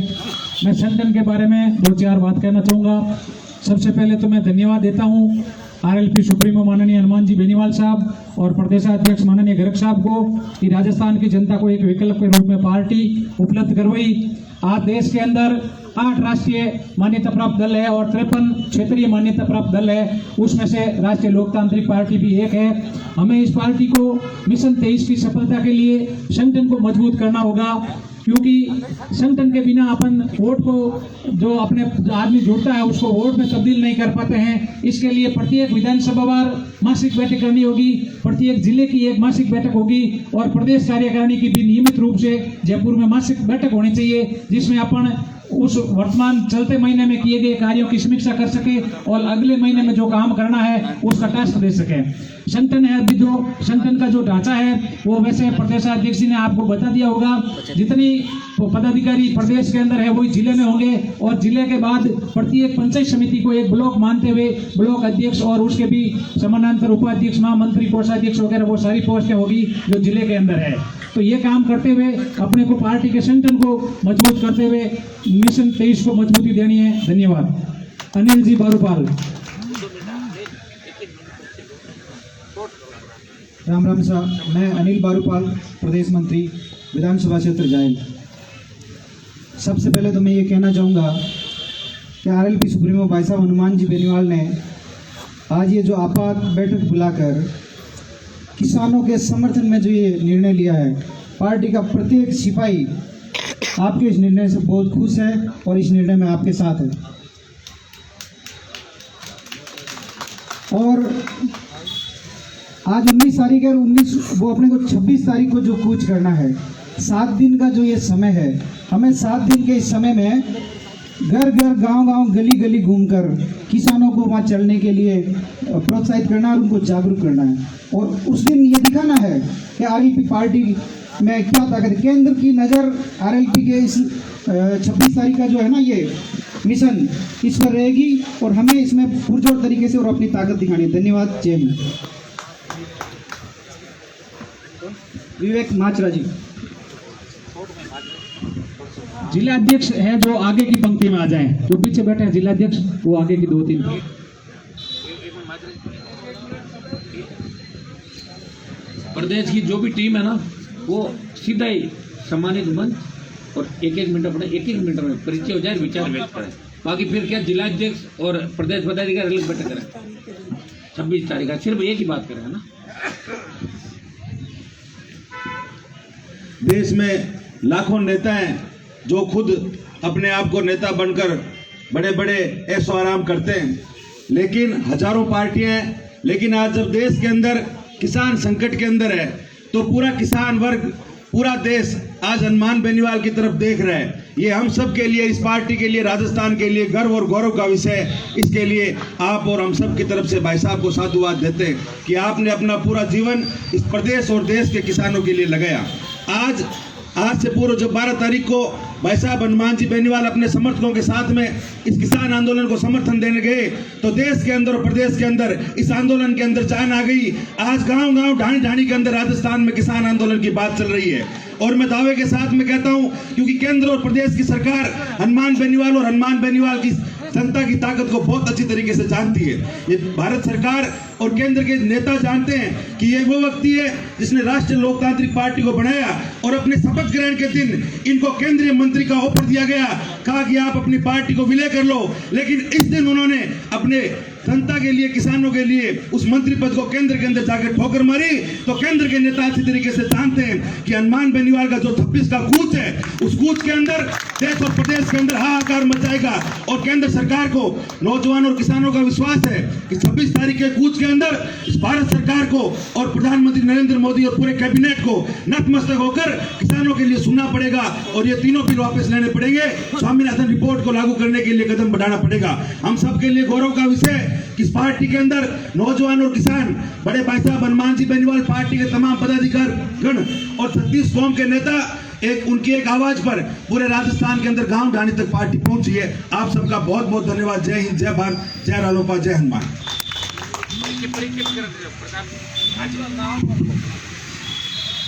मैं संगठन के बारे में 2-4 बात कहना चाहूँगा। सबसे पहले तो मैं धन्यवाद देता हूँ आरएलपी सुप्रीमो माननीय हनुमान जी बेनीवाल साहब और प्रदेशाध्यक्ष माननीय गर्ग साहब को कि राजस्थान की जनता को एक विकल्प के रूप में पार्टी उपलब्ध करवाई। आज देश के अंदर 8 राष्ट्रीय मान्यता प्राप्त दल है और 53 क्षेत्रीय मान्यता प्राप्त दल है, उसमें से राष्ट्रीय लोकतांत्रिक पार्टी भी एक है। हमें इस पार्टी को मिशन 23 की सफलता के लिए संगठन को मजबूत करना होगा, क्योंकि संगठन के बिना अपन वोट को, जो अपने आदमी जुड़ता है उसको वोट में तब्दील नहीं कर पाते हैं। इसके लिए प्रत्येक विधानसभा वार मासिक बैठक करनी होगी, प्रत्येक जिले की एक मासिक बैठक होगी, और प्रदेश कार्यकारिणी की भी नियमित रूप से जयपुर में मासिक बैठक होनी चाहिए, जिसमें अपन उस वर्तमान चलते महीने में किए गए कार्यों की समीक्षा कर सके और अगले महीने में जो काम करना है उसका टास्क दे सके। संगठन है अभी जो संगठन का जो ढांचा है वो वैसे प्रदेशाध्यक्ष जी ने आपको बता दिया होगा। जितनी पदाधिकारी प्रदेश के अंदर है वही जिले में होंगे, और जिले के बाद प्रत्येक पंचायत समिति को एक ब्लॉक मानते हुए ब्लॉक अध्यक्ष और उसके भी समानांतर उपाध्यक्ष, महामंत्री, कोषाध्यक्ष वगैरह वो सारी पोस्टें होगी जो जिले के अंदर है। तो ये काम करते हुए अपने को पार्टी के संगठन को मजबूत करते हुए मिशन 23 को मजबूती देनी है। धन्यवाद। अनिल जी बारूपाल। राम राम साहब, मैं अनिल बारूपाल, प्रदेश मंत्री, विधानसभा क्षेत्र जायल। सबसे पहले तो मैं ये कहना चाहूँगा कि आरएलपी सुप्रीमो भाई साहब हनुमान जी बेनीवाल ने आज ये जो आपात बैठक बुलाकर किसानों के समर्थन में जो ये निर्णय लिया है, पार्टी का प्रत्येक सिपाही आपके इस निर्णय से बहुत खुश है और इस निर्णय में आपके साथ है। और आज 19 तारीख है, 19 वो अपने को 26 तारीख को जो कूच करना है, 7 दिन का जो ये समय है, हमें 7 दिन के इस समय में घर घर, गांव गांव, गली गली घूमकर किसानों को वहाँ चलने के लिए प्रोत्साहित करना और उनको जागरूक करना है। और उस दिन ये दिखाना है कि आरएलपी पार्टी में क्या ताकत। केंद्र की नज़र आरएलपी के इस 26 तारीख का जो है ना ये मिशन, इस पर रहेगी और हमें इसमें पुरजोर तरीके से और अपनी ताकत दिखानी है। धन्यवाद। जय हिंद। विवेक माचरा जी। जिलाध्यक्ष है जो आगे की पंक्ति में आ जाएं, जो पीछे बैठे हैं जिलाध्यक्ष वो आगे की 2-3। प्रदेश की जो भी टीम है ना, वो सीधा ही सम्मानित मंच और एक एक मिनट में परिचय हो जाए, विचार व्यक्त करें। बाकी फिर क्या जिलाध्यक्ष और प्रदेश पदाधिकारी अलग बैठक करें 26 तारीख का, सिर्फ एक ही बात करें, है ना। देश में लाखों नेता हैं जो खुद अपने आप को नेता बनकर बड़े बड़े ऐशो आराम करते हैं, लेकिन हजारों पार्टियां हैं। लेकिन आज जब देश के अंदर किसान संकट के अंदर है, तो पूरा किसान वर्ग, पूरा देश आज हनुमान बेनीवाल की तरफ देख रहा है। ये हम सब के लिए, इस पार्टी के लिए, राजस्थान के लिए गर्व और गौरव का विषय है। इसके लिए आप और हम सब की तरफ से भाई साहब को साधुवाद देते हैं कि आपने अपना पूरा जीवन इस प्रदेश और देश के किसानों के लिए लगाया। आज से पूर्व जब 12 तारीख को भाई साहब हनुमान जी बेनीवाल अपने समर्थकों के साथ में इस किसान आंदोलन को समर्थन देने गए, तो देश के अंदर और प्रदेश के अंदर इस आंदोलन के अंदर जान आ गई। आज गांव गांव, ढाणी ढाणी के अंदर राजस्थान में किसान आंदोलन की बात चल रही है। और मैं दावे के साथ में कहता हूं, क्योंकि केंद्र और प्रदेश की सरकार हनुमान बेनीवाल और हनुमान बेनीवाल की जनता की ताकत को बहुत अच्छी तरीके से जानती है। ये भारत सरकार और केंद्र के नेता जानते हैं कि ये वो व्यक्ति है जिसने राष्ट्रीय लोकतांत्रिक पार्टी को बनाया और अपने शपथ ग्रहण के दिन इनको केंद्रीय मंत्री का ऑफर दिया गया, कहा कि आप अपनी पार्टी को विलय कर लो, लेकिन इस दिन उन्होंने अपने जनता के लिए, किसानों के लिए उस मंत्री पद को केंद्र के अंदर जाकर ठोकर मारी। तो केंद्र के नेता अच्छी तरीके से जानते हैं कि हनुमान बेनीवाल का जो 26 का कूच है, उस कूच के अंदर देश और प्रदेश के अंदर हाहाकार मचाएगा। और केंद्र सरकार को, नौजवान और किसानों का विश्वास है कि 26 तारीख के कूच के अंदर इस भारत सरकार को और प्रधानमंत्री नरेंद्र मोदी और पूरे कैबिनेट को नतमस्तक होकर किसानों के लिए सुनना पड़ेगा और ये तीनों बिल वापस लेने पड़ेंगे। स्वामीनाथन रिपोर्ट को लागू करने के लिए कदम बढ़ाना पड़ेगा। हम सबके लिए गौरव का विषय कि इस पार्टी के अंदर नौजवान और किसान, बड़े भाई साहब हनुमान जी बेनीवाल, पार्टी के तमाम पदाधिकारी गण और 36 कौम के नेता उनकी एक आवाज पर पूरे राजस्थान के अंदर गांव ढाणी तक पार्टी पहुंची है। आप सबका बहुत बहुत धन्यवाद। जय हिंद, जय भारत, जय रालोपा, जय हनुमान।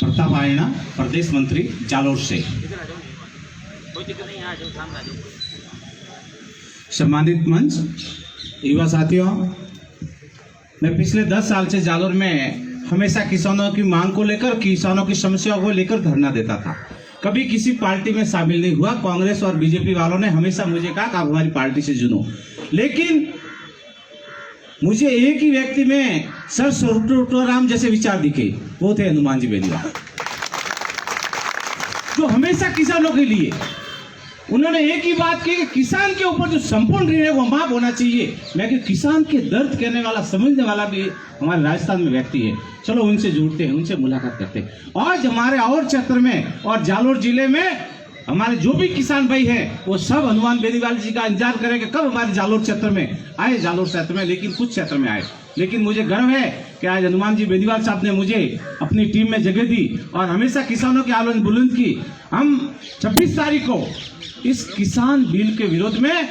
प्रताप आयना, प्रदेश मंत्री जालोर से। सम्मानित मंच, युवा साथियों, मैं पिछले 10 साल से जालोर में हमेशा किसानों की मांग को लेकर, किसानों की समस्याओं को लेकर धरना देता था। कभी किसी पार्टी में शामिल नहीं हुआ। कांग्रेस और बीजेपी वालों ने हमेशा मुझे कहा कि आप हमारी पार्टी से चुनो, लेकिन मुझे एक ही व्यक्ति में सर सर्वोत्तम जैसे विचार दिखे, वो थे हनुमान जी बेनीवाल, जो हमेशा किसानों के लिए उन्होंने एक ही बात की कि किसान के ऊपर जो संपूर्ण ऋण है वो माफ होना चाहिए। मैं कि किसान के दर्द कहने वाला, समझने वाला भी हमारे राजस्थान में व्यक्ति है। चलो उनसे जुड़ते हैं, उनसे मुलाकात करते हैं। आज हमारे और क्षेत्र में और जालोर जिले में हमारे जो भी किसान भाई हैं वो सब हनुमान बेनीवाल जी का इंतजार करेंगे कब हमारे जालोर क्षेत्र में आए। जालोर क्षेत्र में, लेकिन कुछ क्षेत्र में आए। लेकिन मुझे गर्व है कि आज हनुमान जी बेनीवाल साहब ने मुझे अपनी टीम में जगह दी और हमेशा किसानों की आवाज बुलंद की। हम 26 तारीख को इस किसान बिल के विरोध में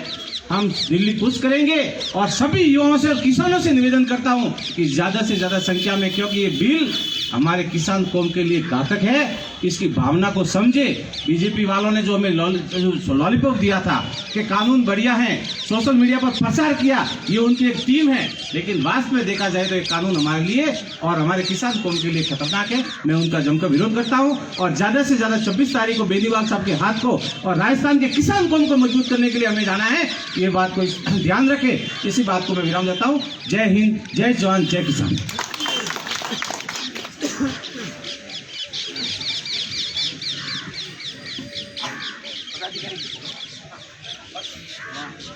हम दिल्ली कूच करेंगे और सभी युवाओं से और किसानों से निवेदन करता हूं कि ज्यादा से ज्यादा संख्या में, क्योंकि ये बिल हमारे किसान कौम के लिए घातक है, इसकी भावना को समझे। बीजेपी वालों ने जो हमें लॉलीपॉप दिया था कि कानून बढ़िया है, सोशल मीडिया पर प्रचार किया, ये उनकी एक टीम है, लेकिन वास्तव में देखा जाए तो ये कानून हमारे लिए और हमारे किसान कौम के लिए खतरनाक है। मैं उनका जमकर विरोध करता हूं और ज्यादा से ज्यादा 26 तारीख को बेनीवाल साहब के हाथ को और राजस्थान के किसान कौम को मजबूत करने के लिए हमें जाना है। ये बात को ध्यान रखे। इसी बात को मैं विराम देता हूं। जय हिंद, जय जवान, जय किसान।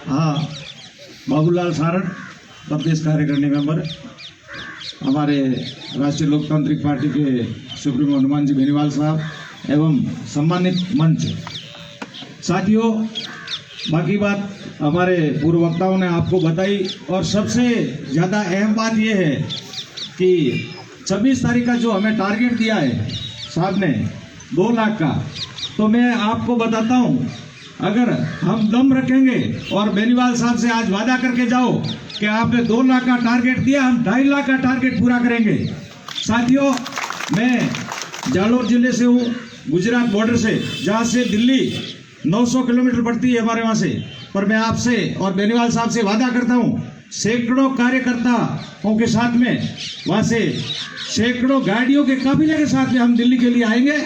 हाँ, बाबूलाल सारन, प्रदेश कार्यकारिणी मेंबर, हमारे राष्ट्रीय लोकतांत्रिक पार्टी के सुप्रीमो हनुमान जी बेनीवाल साहब एवं सम्मानित मंच साथियों, बाकी बात हमारे पूर्व वक्ताओं ने आपको बताई और सबसे ज़्यादा अहम बात यह है कि 26 तारीख का जो हमें टारगेट दिया है साहब ने 2 लाख का, तो मैं आपको बताता हूँ, अगर हम दम रखेंगे और बेनीवाल साहब से आज वादा करके जाओ कि आपने 2 लाख का टारगेट दिया, हम 2.5 लाख का टारगेट पूरा करेंगे। साथियों, मैं जालोर जिले से हूँ, गुजरात बॉर्डर से, जहाँ से दिल्ली 900 किलोमीटर पड़ती है हमारे वहाँ से, पर मैं आपसे और बेनीवाल साहब से वादा करता हूँ, सैकड़ों कार्यकर्ताओं के साथ में, वहाँ से सैकड़ों गाड़ियों के काफिले के साथ में हम दिल्ली के लिए आएंगे।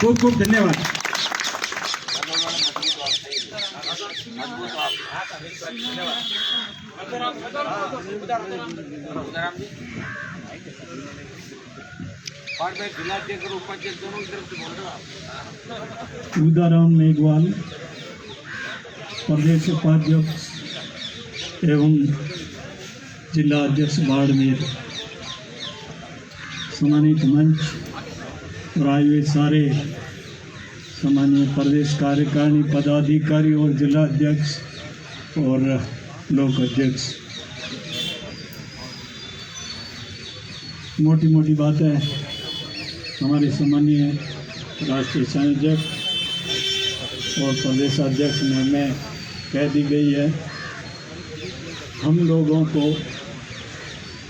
खूब खूब धन्यवाद। उदाराम मेघवाल, प्रदेश उपाध्यक्ष एवं जिला अध्यक्ष बाड़मेर। सम्मानित मंच और आए हुए सारे सम्मानीय प्रदेश कार्यकारिणी पदाधिकारी और जिला अध्यक्ष और लोक अध्यक्ष, मोटी मोटी बातें हमारे सम्मानीय राष्ट्रीय संयोजक और प्रदेश अध्यक्ष में कह दी गई है। हम लोगों को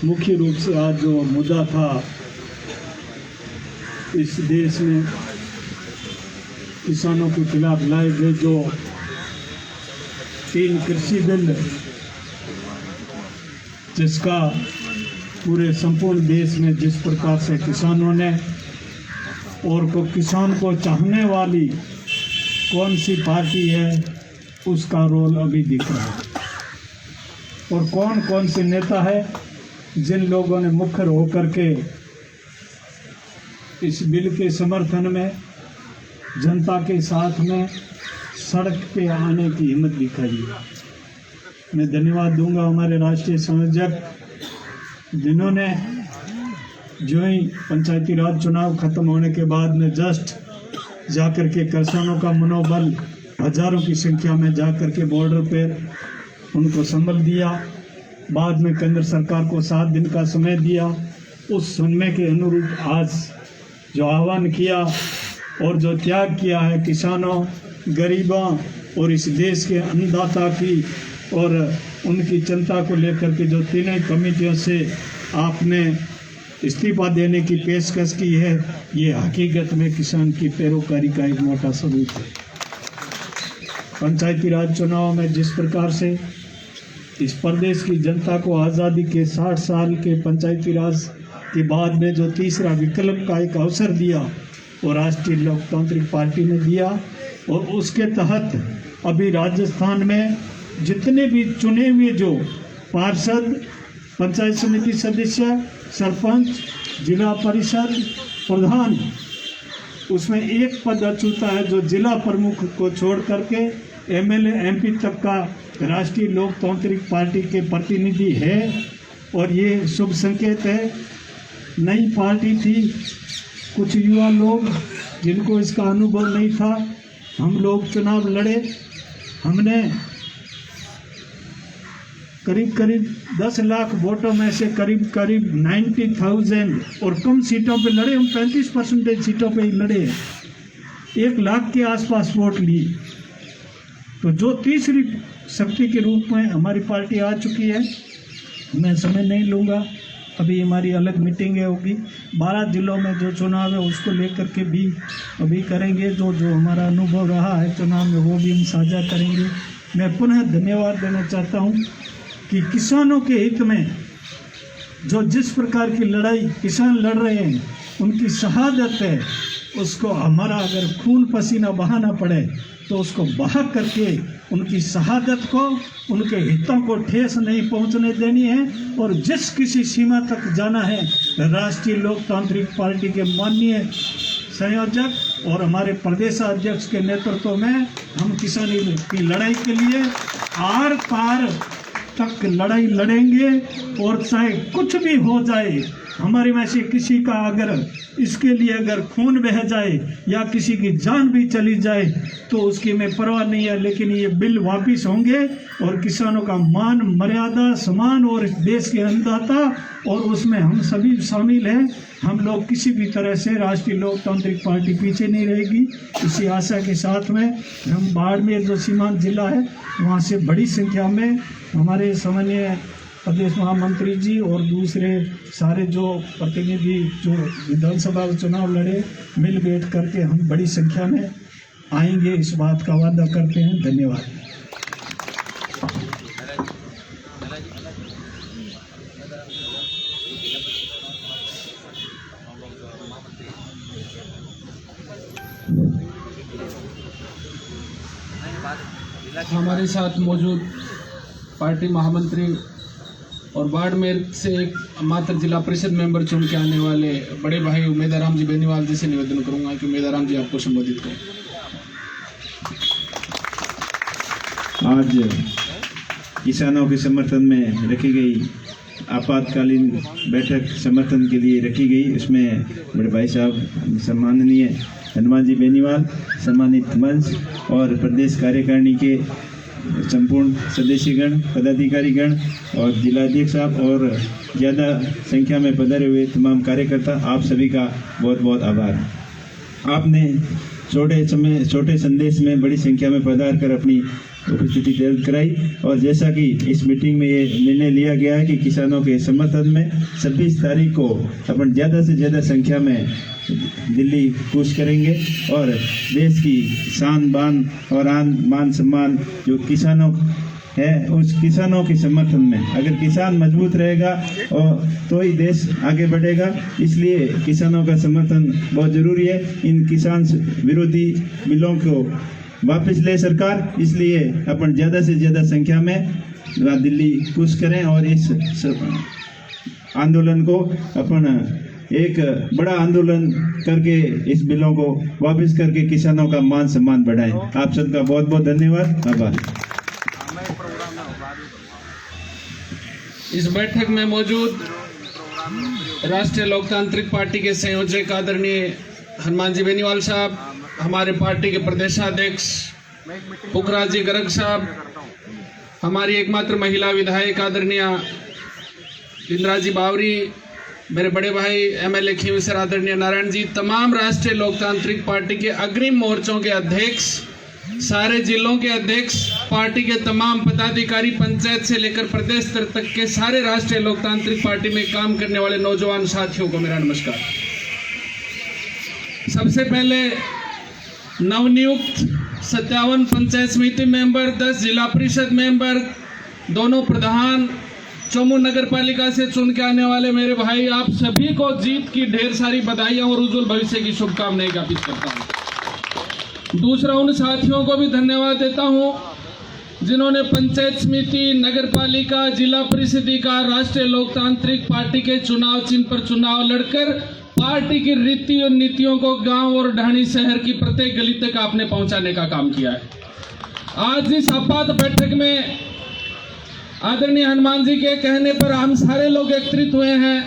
मुख्य रूप से आज जो मुद्दा था इस देश में किसानों के खिलाफ लाए गए जो 3 कृषि बिल जिसका पूरे संपूर्ण देश में जिस प्रकार से किसानों ने और को किसान को चाहने वाली कौन सी पार्टी है उसका रोल अभी दिख रहा है, और कौन कौन से नेता है जिन लोगों ने मुखर होकर के इस बिल के समर्थन में जनता के साथ में सड़क पे आने की हिम्मत दिखाई है। मैं धन्यवाद दूंगा हमारे राष्ट्रीय संयोजक जिन्होंने जो ही पंचायती राज चुनाव खत्म होने के बाद में जस्ट जाकर के किसानों का मनोबल हजारों की संख्या में जाकर के बॉर्डर पर उनको संबल दिया, बाद में केंद्र सरकार को 7 दिन का समय दिया। उस समय के अनुरूप आज जो आह्वान किया और जो त्याग किया है किसानों, गरीबों और इस देश के अन्नदाता की और उनकी चिंता को लेकर के जो तीनों कमेटियों से आपने इस्तीफा देने की पेशकश की है, ये हकीकत में किसान की पैरोकारी का एक मोटा सबूत है। पंचायती राज चुनाव में जिस प्रकार से इस प्रदेश की जनता को आज़ादी के 60 साल के पंचायती राज के बाद में जो तीसरा विकल्प का एक अवसर दिया और राष्ट्रीय लोकतांत्रिक पार्टी ने दिया, और उसके तहत अभी राजस्थान में जितने भी चुने हुए जो पार्षद, पंचायत समिति सदस्य, सरपंच, जिला परिषद प्रधान, उसमें एक पद अछूता है जो जिला प्रमुख को छोड़ करके एमएलए एमपी तक का राष्ट्रीय लोकतांत्रिक पार्टी के प्रतिनिधि है, और ये शुभ संकेत है। नई पार्टी थी, कुछ युवा लोग जिनको इसका अनुभव नहीं था, हम लोग चुनाव लड़े, हमने करीब 10 लाख वोटों में से करीब 90,000 और कम सीटों पे लड़े, हम 35% सीटों पे ही लड़े, 1 लाख के आसपास वोट लिए। तो जो तीसरी शक्ति के रूप में हमारी पार्टी आ चुकी है, मैं समय नहीं लूँगा, अभी हमारी अलग मीटिंग होगी, 12 जिलों में जो चुनाव है उसको लेकर के भी अभी करेंगे, जो हमारा अनुभव रहा है चुनाव में वो भी हम साझा करेंगे। मैं पुनः धन्यवाद देना चाहता हूँ कि किसानों के हित में जो जिस प्रकार की लड़ाई किसान लड़ रहे हैं, उनकी शहादत है, उसको हमारा अगर खून पसीना बहाना पड़े तो उसको बहा करके उनकी शहादत को, उनके हितों को ठेस नहीं पहुंचने देनी है, और जिस किसी सीमा तक जाना है राष्ट्रीय लोकतांत्रिक पार्टी के माननीय संयोजक और हमारे प्रदेशाध्यक्ष के नेतृत्व में हम किसानी की लड़ाई के लिए आर पार तक लड़ाई लड़ेंगे, और चाहे कुछ भी हो जाए, हमारे में से किसी का अगर इसके लिए अगर खून बह जाए या किसी की जान भी चली जाए तो उसकी मैं परवाह नहीं है, लेकिन ये बिल वापिस होंगे और किसानों का मान मर्यादा सम्मान और देश के अन्नदाता और उसमें हम सभी शामिल हैं। हम लोग किसी भी तरह से राष्ट्रीय लोकतांत्रिक पार्टी पीछे नहीं रहेगी। इसी आशा के साथ में हम बाड़मेर जो सीमांत जिला है वहाँ से बड़ी संख्या में हमारे सामान्य प्रदेश महामंत्री जी और दूसरे सारे जो प्रतिनिधि जो विधानसभा चुनाव लड़े मिल बैठ करके हम बड़ी संख्या में आएंगे, इस बात का वादा करते हैं। धन्यवाद। हमारे साथ मौजूद पार्टी महामंत्री और बाड़मेर से एक मात्र जिला परिषद मेंबर चुन के आने वाले बड़े भाई उमेदाराम जी बेनीवाल जी से निवेदन करूंगा कि उमेदाराम जी आपको संबोधित करें। आज किसानों के समर्थन में रखी गई आपातकालीन बैठक समर्थन के लिए रखी गई, उसमें बड़े भाई साहब सम्माननीय हनुमान जी बेनीवाल, सम्मानित मंच और प्रदेश कार्यकारिणी के संपूर्ण सदस्यगण, पदाधिकारीगण और जिलाध्यक्ष साहब और ज़्यादा संख्या में पधारे हुए तमाम कार्यकर्ता, आप सभी का बहुत बहुत आभार। आपने छोटे संदेश में बड़ी संख्या में पधार कर अपनी उपस्थिति दर्ज कराई। और जैसा कि इस मीटिंग में ये निर्णय लिया गया है कि किसानों के समर्थन में 26 तारीख को अपन ज़्यादा से ज़्यादा संख्या में दिल्ली कूच करेंगे और देश की शान बान और आन मान सम्मान जो किसानों है उस किसानों के समर्थन में, अगर किसान मजबूत रहेगा और तो ही देश आगे बढ़ेगा। इसलिए किसानों का समर्थन बहुत ज़रूरी है। इन किसान विरोधी बिलों को वापस ले सरकार, इसलिए अपन ज़्यादा से ज़्यादा संख्या में दिल्ली कूच करें और इस आंदोलन को अपन एक बड़ा आंदोलन करके इस बिलों को वापस करके किसानों का मान सम्मान बढ़ाएं। आप सबका बहुत बहुत धन्यवाद, आभार। इस बैठक में मौजूद राष्ट्रीय लोकतांत्रिक पार्टी के संयोजक आदरणीय हनुमान जी बेनीवाल साहब, हमारे पार्टी के प्रदेशाध्यक्ष पुखराज जी गर्ग साहब, हमारी एकमात्र महिला विधायक आदरणीय इंदिरा जी बावरी, मेरे बड़े भाई एमएलए खींवसर आदरणीय नारायण जी, तमाम राष्ट्रीय लोकतांत्रिक पार्टी के अग्रिम मोर्चों के अध्यक्ष, सारे जिलों के अध्यक्ष, पार्टी के तमाम पदाधिकारी, पंचायत से लेकर प्रदेश स्तर तक के सारे राष्ट्रीय लोकतांत्रिक पार्टी में काम करने वाले नौजवान साथियों को मेरा नमस्कार। सबसे पहले नवनियुक्त 57 पंचायत समिति मेंबर, 10 जिला परिषद मेंबर, दोनों प्रधान, चौमू नगर पालिका से चुन के आने वाले मेरे भाई, आप सभी को जीत की ढेर सारी बधाइयां और उज्जवल भविष्य की शुभकामनाएं ज्ञापित करता हूं। दूसरा, उन साथियों को भी धन्यवाद देता हूं जिन्होंने पंचायत समिति, नगर पालिका, जिला परिषद का राष्ट्रीय लोकतांत्रिक पार्टी के चुनाव चिन्ह पर चुनाव लड़कर पार्टी की रीति और नीतियों को गांव और ढाणी शहर की प्रत्येक गली तक आपने पहुंचाने का काम किया है। आज इस आपात बैठक में आदरणीय हनुमान जी के कहने पर हम सारे लोग एकत्रित हुए हैं।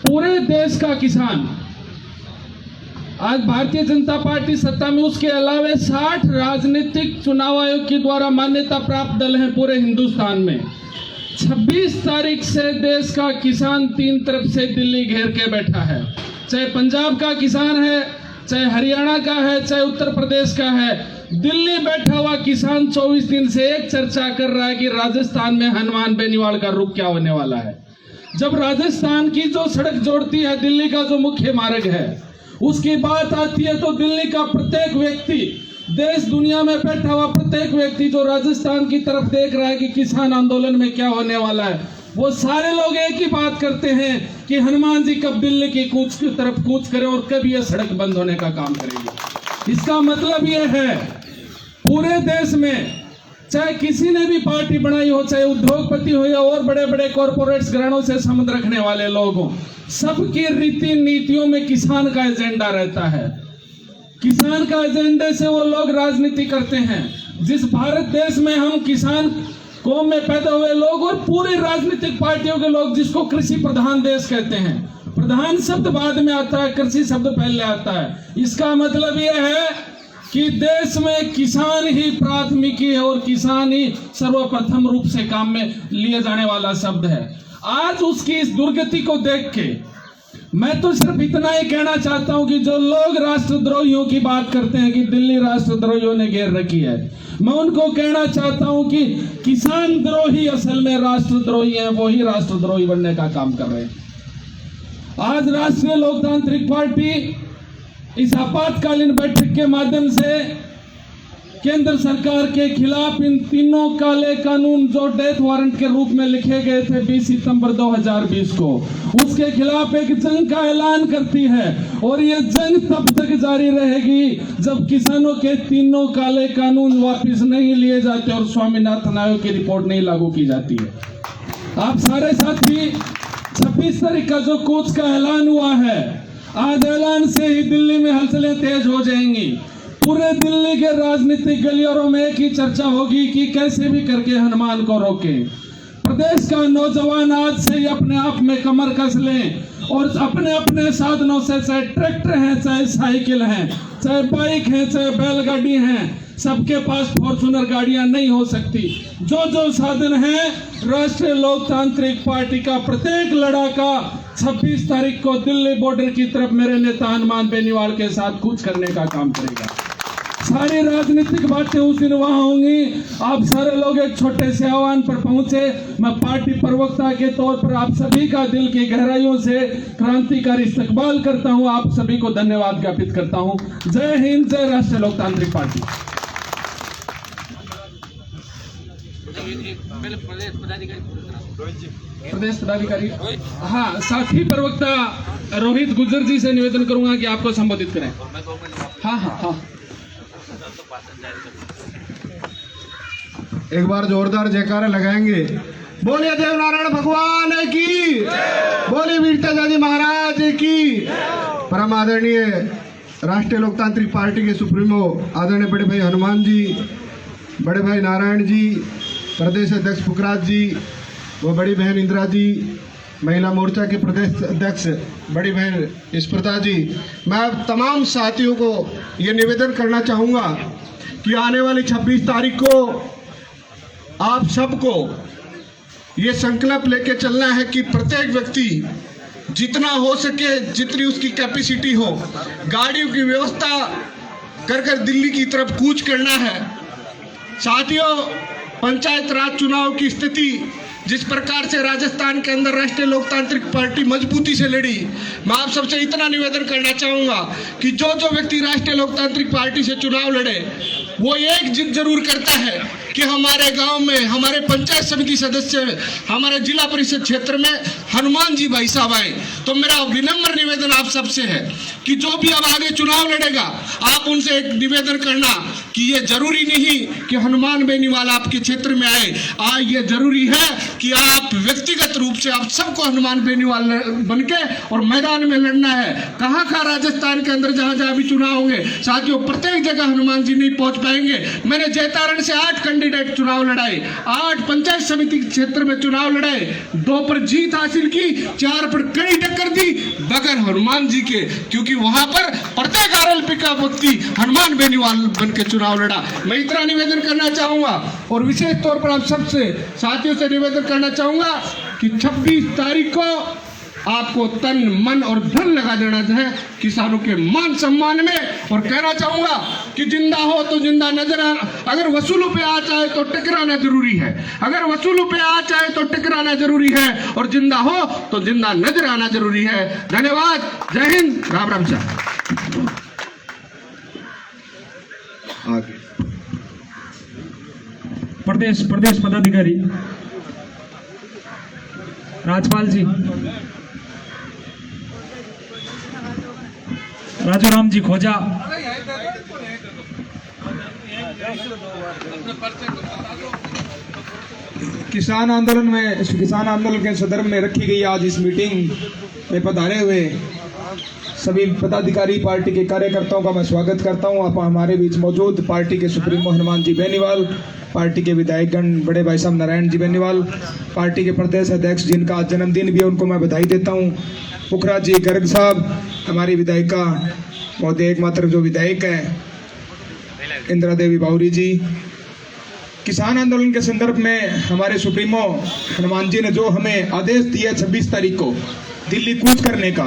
पूरे देश का किसान आज भारतीय जनता पार्टी सत्ता में, उसके अलावा 60 राजनीतिक चुनाव आयोग के द्वारा मान्यता प्राप्त दल हैं पूरे हिंदुस्तान में। 26 तारीख से देश का किसान 3 तरफ से दिल्ली घेर के बैठा है, चाहे पंजाब का किसान है, चाहे हरियाणा का है, चाहे उत्तर प्रदेश का है। दिल्ली बैठा हुआ किसान 24 दिन से एक चर्चा कर रहा है कि राजस्थान में हनुमान बेनीवाल का रुख क्या होने वाला है। जब राजस्थान की जो सड़क जोड़ती है दिल्ली का जो मुख्य मार्ग है उसकी बात आती है तो दिल्ली का प्रत्येक व्यक्ति, देश दुनिया में बैठा हुआ प्रत्येक व्यक्ति जो राजस्थान की तरफ देख रहा है कि किसान आंदोलन में क्या होने वाला है, वो सारे लोग एक ही बात करते हैं कि हनुमान जी कब दिल्ली की कूच की तरफ कूच करें और कब ये सड़क बंद होने का काम करेंगे। इसका मतलब ये है पूरे देश में चाहे किसी ने भी पार्टी बनाई हो, चाहे उद्योगपति हो या और बड़े बड़े कॉरपोरेट्स घरानों से संबंध रखने वाले लोग हों, सबकी रीति नीतियों में किसान का एजेंडा रहता है। किसान का एजेंडे से वो लोग राजनीति करते हैं। जिस भारत देश में हम किसान कौम में पैदा हुए लोग और पूरी राजनीतिक पार्टियों के लोग जिसको कृषि प्रधान देश कहते हैं, प्रधान शब्द बाद में आता है, कृषि शब्द पहले आता है। इसका मतलब यह है कि देश में किसान ही प्राथमिकी है और किसान ही सर्वप्रथम रूप से काम में लिए जाने वाला शब्द है। आज उसकी इस दुर्गति को देख के मैं तो सिर्फ इतना ही कहना चाहता हूं कि जो लोग राष्ट्रद्रोहियों की बात करते हैं कि दिल्ली राष्ट्रद्रोहियों ने घेर रखी है, मैं उनको कहना चाहता हूं कि किसान द्रोही असल में राष्ट्रद्रोही हैं, वो ही राष्ट्रद्रोही बनने का काम कर रहे हैं। आज राष्ट्रीय लोकतांत्रिक पार्टी इस आपातकालीन बैठक के माध्यम से केंद्र सरकार के खिलाफ इन तीनों काले कानून जो डेथ वारंट के रूप में लिखे गए थे 20 सितंबर 2020 को, उसके खिलाफ एक जंग का ऐलान करती है और ये जंग तब तक जारी रहेगी जब किसानों के तीनों काले कानून वापस नहीं लिए जाते और स्वामीनाथन आयोग की रिपोर्ट नहीं लागू की जाती है। आप सारे साथी 26 तारीख का जो कूच का ऐलान हुआ है, आज ऐलान से ही दिल्ली में हलचलें तेज हो जाएंगी। पूरे दिल्ली के राजनीतिक गलियारों में एक ही चर्चा होगी कि कैसे भी करके हनुमान को रोके। प्रदेश का नौजवान आज से ही अपने आप में कमर कस लें और अपने अपने साधनों से, चाहे ट्रैक्टर हैं, चाहे साइकिल हैं, चाहे बाइक है, चाहे बैलगाड़ी हैं, सबके पास फॉर्चूनर गाड़ियां नहीं हो सकती। जो जो साधन है राष्ट्रीय लोकतांत्रिक पार्टी का प्रत्येक लड़ाका 26 तारीख को दिल्ली बॉर्डर की तरफ मेरे नेता हनुमान बेनीवाल के साथ कूच करने का काम करेगा। सारी राजनीतिक बातें उस दिन वहां होंगी। आप सारे लोग एक छोटे से आह्वान पर पहुंचे। मैं पार्टी प्रवक्ता के तौर पर आप सभी का दिल की गहराइयों से क्रांतिकारी इस्तकबाल करता हूं। आप सभी को धन्यवाद ज्ञापित करता हूं। जय हिंद, जय राष्ट्रीय लोकतांत्रिक पार्टी। प्रदेश पदाधिकारी, हाँ, साथी प्रवक्ता रोहित गुर्जर जी से निवेदन करूंगा कि आपको संबोधित करें। हाँ हाँ हाँ, एक बार जोरदार जयकारा लगाएंगे। बोलिए देवनारायण भगवान की, बोलिए वीर तेजाजी महाराज की। परम आदरणीय राष्ट्रीय लोकतांत्रिक पार्टी के सुप्रीमो आदरणीय बड़े भाई हनुमान जी, बड़े भाई नारायण जी, प्रदेश अध्यक्ष पुखराज जी, वो बड़ी बहन इंदिरा जी, महिला मोर्चा के प्रदेश अध्यक्ष बड़ी बहन स्मृता जी, मैं तमाम साथियों को ये निवेदन करना चाहूँगा कि आने वाली 26 तारीख को आप सबको ये संकल्प लेके चलना है कि प्रत्येक व्यक्ति जितना हो सके, जितनी उसकी कैपेसिटी हो, गाड़ियों की व्यवस्था कर दिल्ली की तरफ कूच करना है। साथियों, पंचायत राज चुनाव की स्थिति जिस प्रकार से राजस्थान के अंदर राष्ट्रीय लोकतांत्रिक पार्टी मजबूती से लड़ी, मैं आप सबसे इतना निवेदन करना चाहूँगा कि जो व्यक्ति राष्ट्रीय लोकतांत्रिक पार्टी से चुनाव लड़े वो एक जिद जरूर करता है कि हमारे गांव में, हमारे पंचायत समिति सदस्य, हमारे जिला परिषद क्षेत्र में हनुमान जी भाई साहब आए। तो मेरा विनम्र निवेदन आप सबसे है कि जो भी अब आगे चुनाव लड़ेगा, आप उनसे एक निवेदन करना कि ये जरूरी नहीं कि हनुमान बेनीवाल आपके क्षेत्र में आए। ये जरूरी है कि आप व्यक्तिगत रूप से आप सबको हनुमान बेनीवाल बनके और मैदान में लड़ना है। कहाँ राजस्थान के अंदर जहाँ जहाँ भी चुनाव होंगे साथियों, प्रत्येक जगह हनुमान जी नहीं पहुंच पाएंगे। मैंने जैतारण से 8 कैंडिडेट चुनाव लड़ाए, 8 पंचायत समिति क्षेत्र में चुनाव लड़ाए, 2 पर जीत हासिल की, 4 पर कड़ी टक्कर दी बगैर हनुमान जी के, क्योंकि वहां पर प्रत्येक आरएलपी का व्यक्ति हनुमान बेनीवाल बन के चुनाव लड़ा। मैं इतना निवेदन करना चाहूंगा और विशेष तौर पर आप सबसे साथियों से निवेदन करना चाहूंगा कि 26 तारीख को आपको तन मन और धन लगा देना है किसानों के मान सम्मान में। और कहना चाहूंगा कि जिंदा हो तो जिंदा नजर आना, अगर वसूलों पे आ जाए तो टकराना जरूरी है, अगर वसूलों पे आ जाए तो टकराना जरूरी है, और जिंदा हो तो जिंदा नजर आना जरूरी है। धन्यवाद, जय हिंद, राम राम। प्रदेश पदाधिकारी राजपाल जी, राजूराम जी खोजा, किसान आंदोलन के संदर्भ में रखी गई आज इस मीटिंग में पधारे हुए सभी पदाधिकारी, पार्टी के कार्यकर्ताओं का मैं स्वागत करता हूं। आप हमारे बीच मौजूद पार्टी के सुप्रीमो हनुमान जी बेनीवाल, पार्टी के विधायकगण बड़े भाई साहब नारायण जी बेनीवाल, पार्टी के प्रदेश अध्यक्ष जिनका आज जन्मदिन भी है उनको मैं बधाई देता हूं, पुखराज जी गर्ग साहब, हमारी विधायिका महोदय एकमात्र जो विधायक है इंदिरा देवी बावरी जी। किसान आंदोलन के संदर्भ में हमारे सुप्रीमो हनुमान जी ने जो हमें आदेश दिया 26 तारीख को दिल्ली कूच करने का,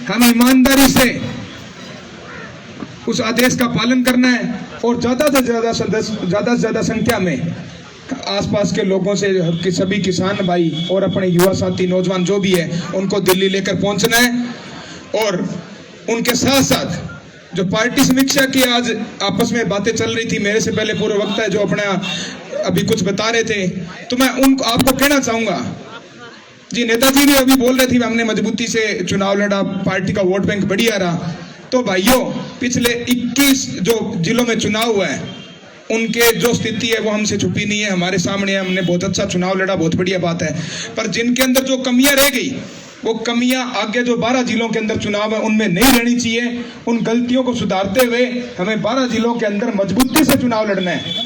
हम ईमानदारी से उस आदेश का पालन करना है और ज्यादा से ज्यादा संख्या में आसपास के लोगों से सभी किसान भाई और अपने युवा साथी नौजवान जो भी है उनको दिल्ली लेकर पहुंचना है। और उनके साथ साथ जो पार्टी समीक्षा की आज आपस में बातें चल रही थी, मेरे से पहले पूर्व वक्ता है जो अपना अभी कुछ बता रहे थे, तो मैं उनको आपको कहना चाहूंगा जी, नेताजी भी अभी बोल रहे थे हमने मजबूती से चुनाव लड़ा, पार्टी का वोट बैंक बढ़िया रहा। तो भाइयों, पिछले 21 जो जिलों में चुनाव हुआ है उनके जो स्थिति है वो हमसे छुपी नहीं है, हमारे सामने है। हमने बहुत अच्छा चुनाव लड़ा, बहुत बढ़िया बात है, पर जिनके अंदर जो कमियां रह गई वो कमियां आगे जो 12 जिलों के अंदर चुनाव है उनमें नहीं रहनी चाहिए। उन गलतियों को सुधारते हुए हमें 12 जिलों के अंदर मजबूती से चुनाव लड़ना है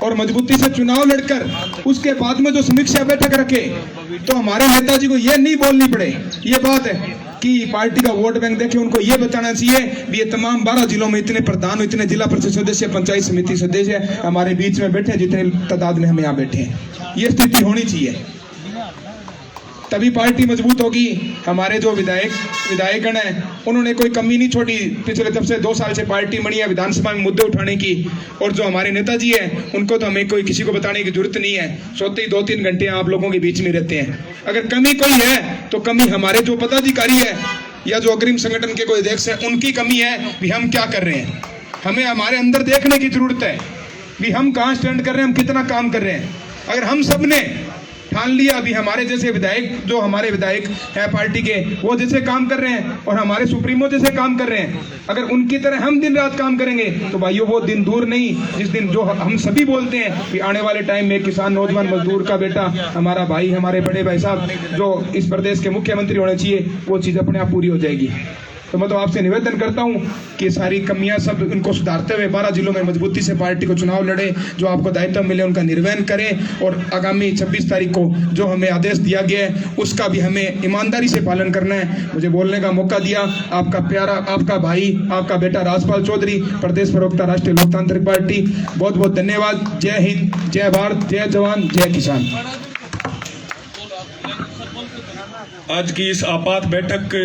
और मजबूती से चुनाव लड़कर उसके बाद में जो समीक्षा बैठक रखे तो हमारे नेताजी को ये नहीं बोलनी पड़े ये बात है कि पार्टी का वोट बैंक देखे, उनको ये बताना चाहिए भी ये तमाम 12 जिलों में इतने प्रधान, इतने जिला परिषद सदस्य, पंचायत समिति सदस्य हमारे बीच में बैठे, जितने तादाद में हम यहाँ बैठे हैं, ये स्थिति होनी चाहिए तभी पार्टी मजबूत होगी। हमारे जो विधायकगण हैं उन्होंने कोई कमी नहीं छोड़ी पिछले जब से 2 साल से पार्टी बनी है विधानसभा में मुद्दे उठाने की। और जो हमारे नेताजी हैं उनको तो हमें कोई किसी को बताने की जरूरत नहीं है, सोते ही 2-3 घंटे आप लोगों के बीच में रहते हैं। अगर कमी कोई है तो कमी हमारे जो पदाधिकारी है या जो अग्रिम संगठन के कोई अध्यक्ष है उनकी कमी है कि हम क्या कर रहे हैं। हमें हमारे अंदर देखने की जरूरत है कि हम कहाँ स्टैंड कर रहे हैं, हम कितना काम कर रहे हैं। अगर हम सब ने ठान लिया अभी हमारे जैसे विधायक जो हमारे विधायक है पार्टी के वो जैसे काम कर रहे हैं और हमारे सुप्रीमो जैसे काम कर रहे हैं, अगर उनकी तरह हम दिन रात काम करेंगे तो भाइयों वो दिन दूर नहीं जिस दिन जो हम सभी बोलते हैं कि आने वाले टाइम में किसान नौजवान मजदूर का बेटा हमारा भाई हमारे बड़े भाई साहब जो इस प्रदेश के मुख्यमंत्री होने चाहिए वो चीज़ अपने आप पूरी हो जाएगी। तो मैं तो आपसे निवेदन करता हूं कि सारी कमियां सब इनको सुधारते हुए 12 जिलों में मजबूती से पार्टी को चुनाव लड़े, जो आपको दायित्व मिले उनका निर्वहन करें और आगामी 26 तारीख को जो हमें आदेश दिया गया है उसका भी हमें ईमानदारी से पालन करना है। मुझे बोलने का मौका दिया आपका प्यारा आपका भाई आपका बेटा राजपाल चौधरी, प्रदेश प्रवक्ता राष्ट्रीय लोकतांत्रिक पार्टी। बहुत बहुत धन्यवाद। जय हिंद, जय भारत, जय जवान, जय किसान। आज की इस आपात बैठक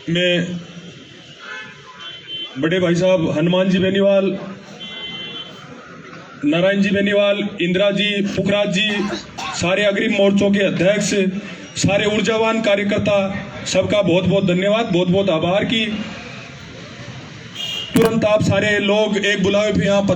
में बड़े भाई साहब हनुमान जी बेनीवाल, नारायण जी बेनीवाल, इंदिरा जी, पुखराज जी, सारे अग्रिम मोर्चों के अध्यक्ष, सारे ऊर्जावान कार्यकर्ता, सबका बहुत बहुत धन्यवाद, बहुत बहुत आभार कि तुरंत आप सारे लोग एक बुलावे पे यहाँ पधारे।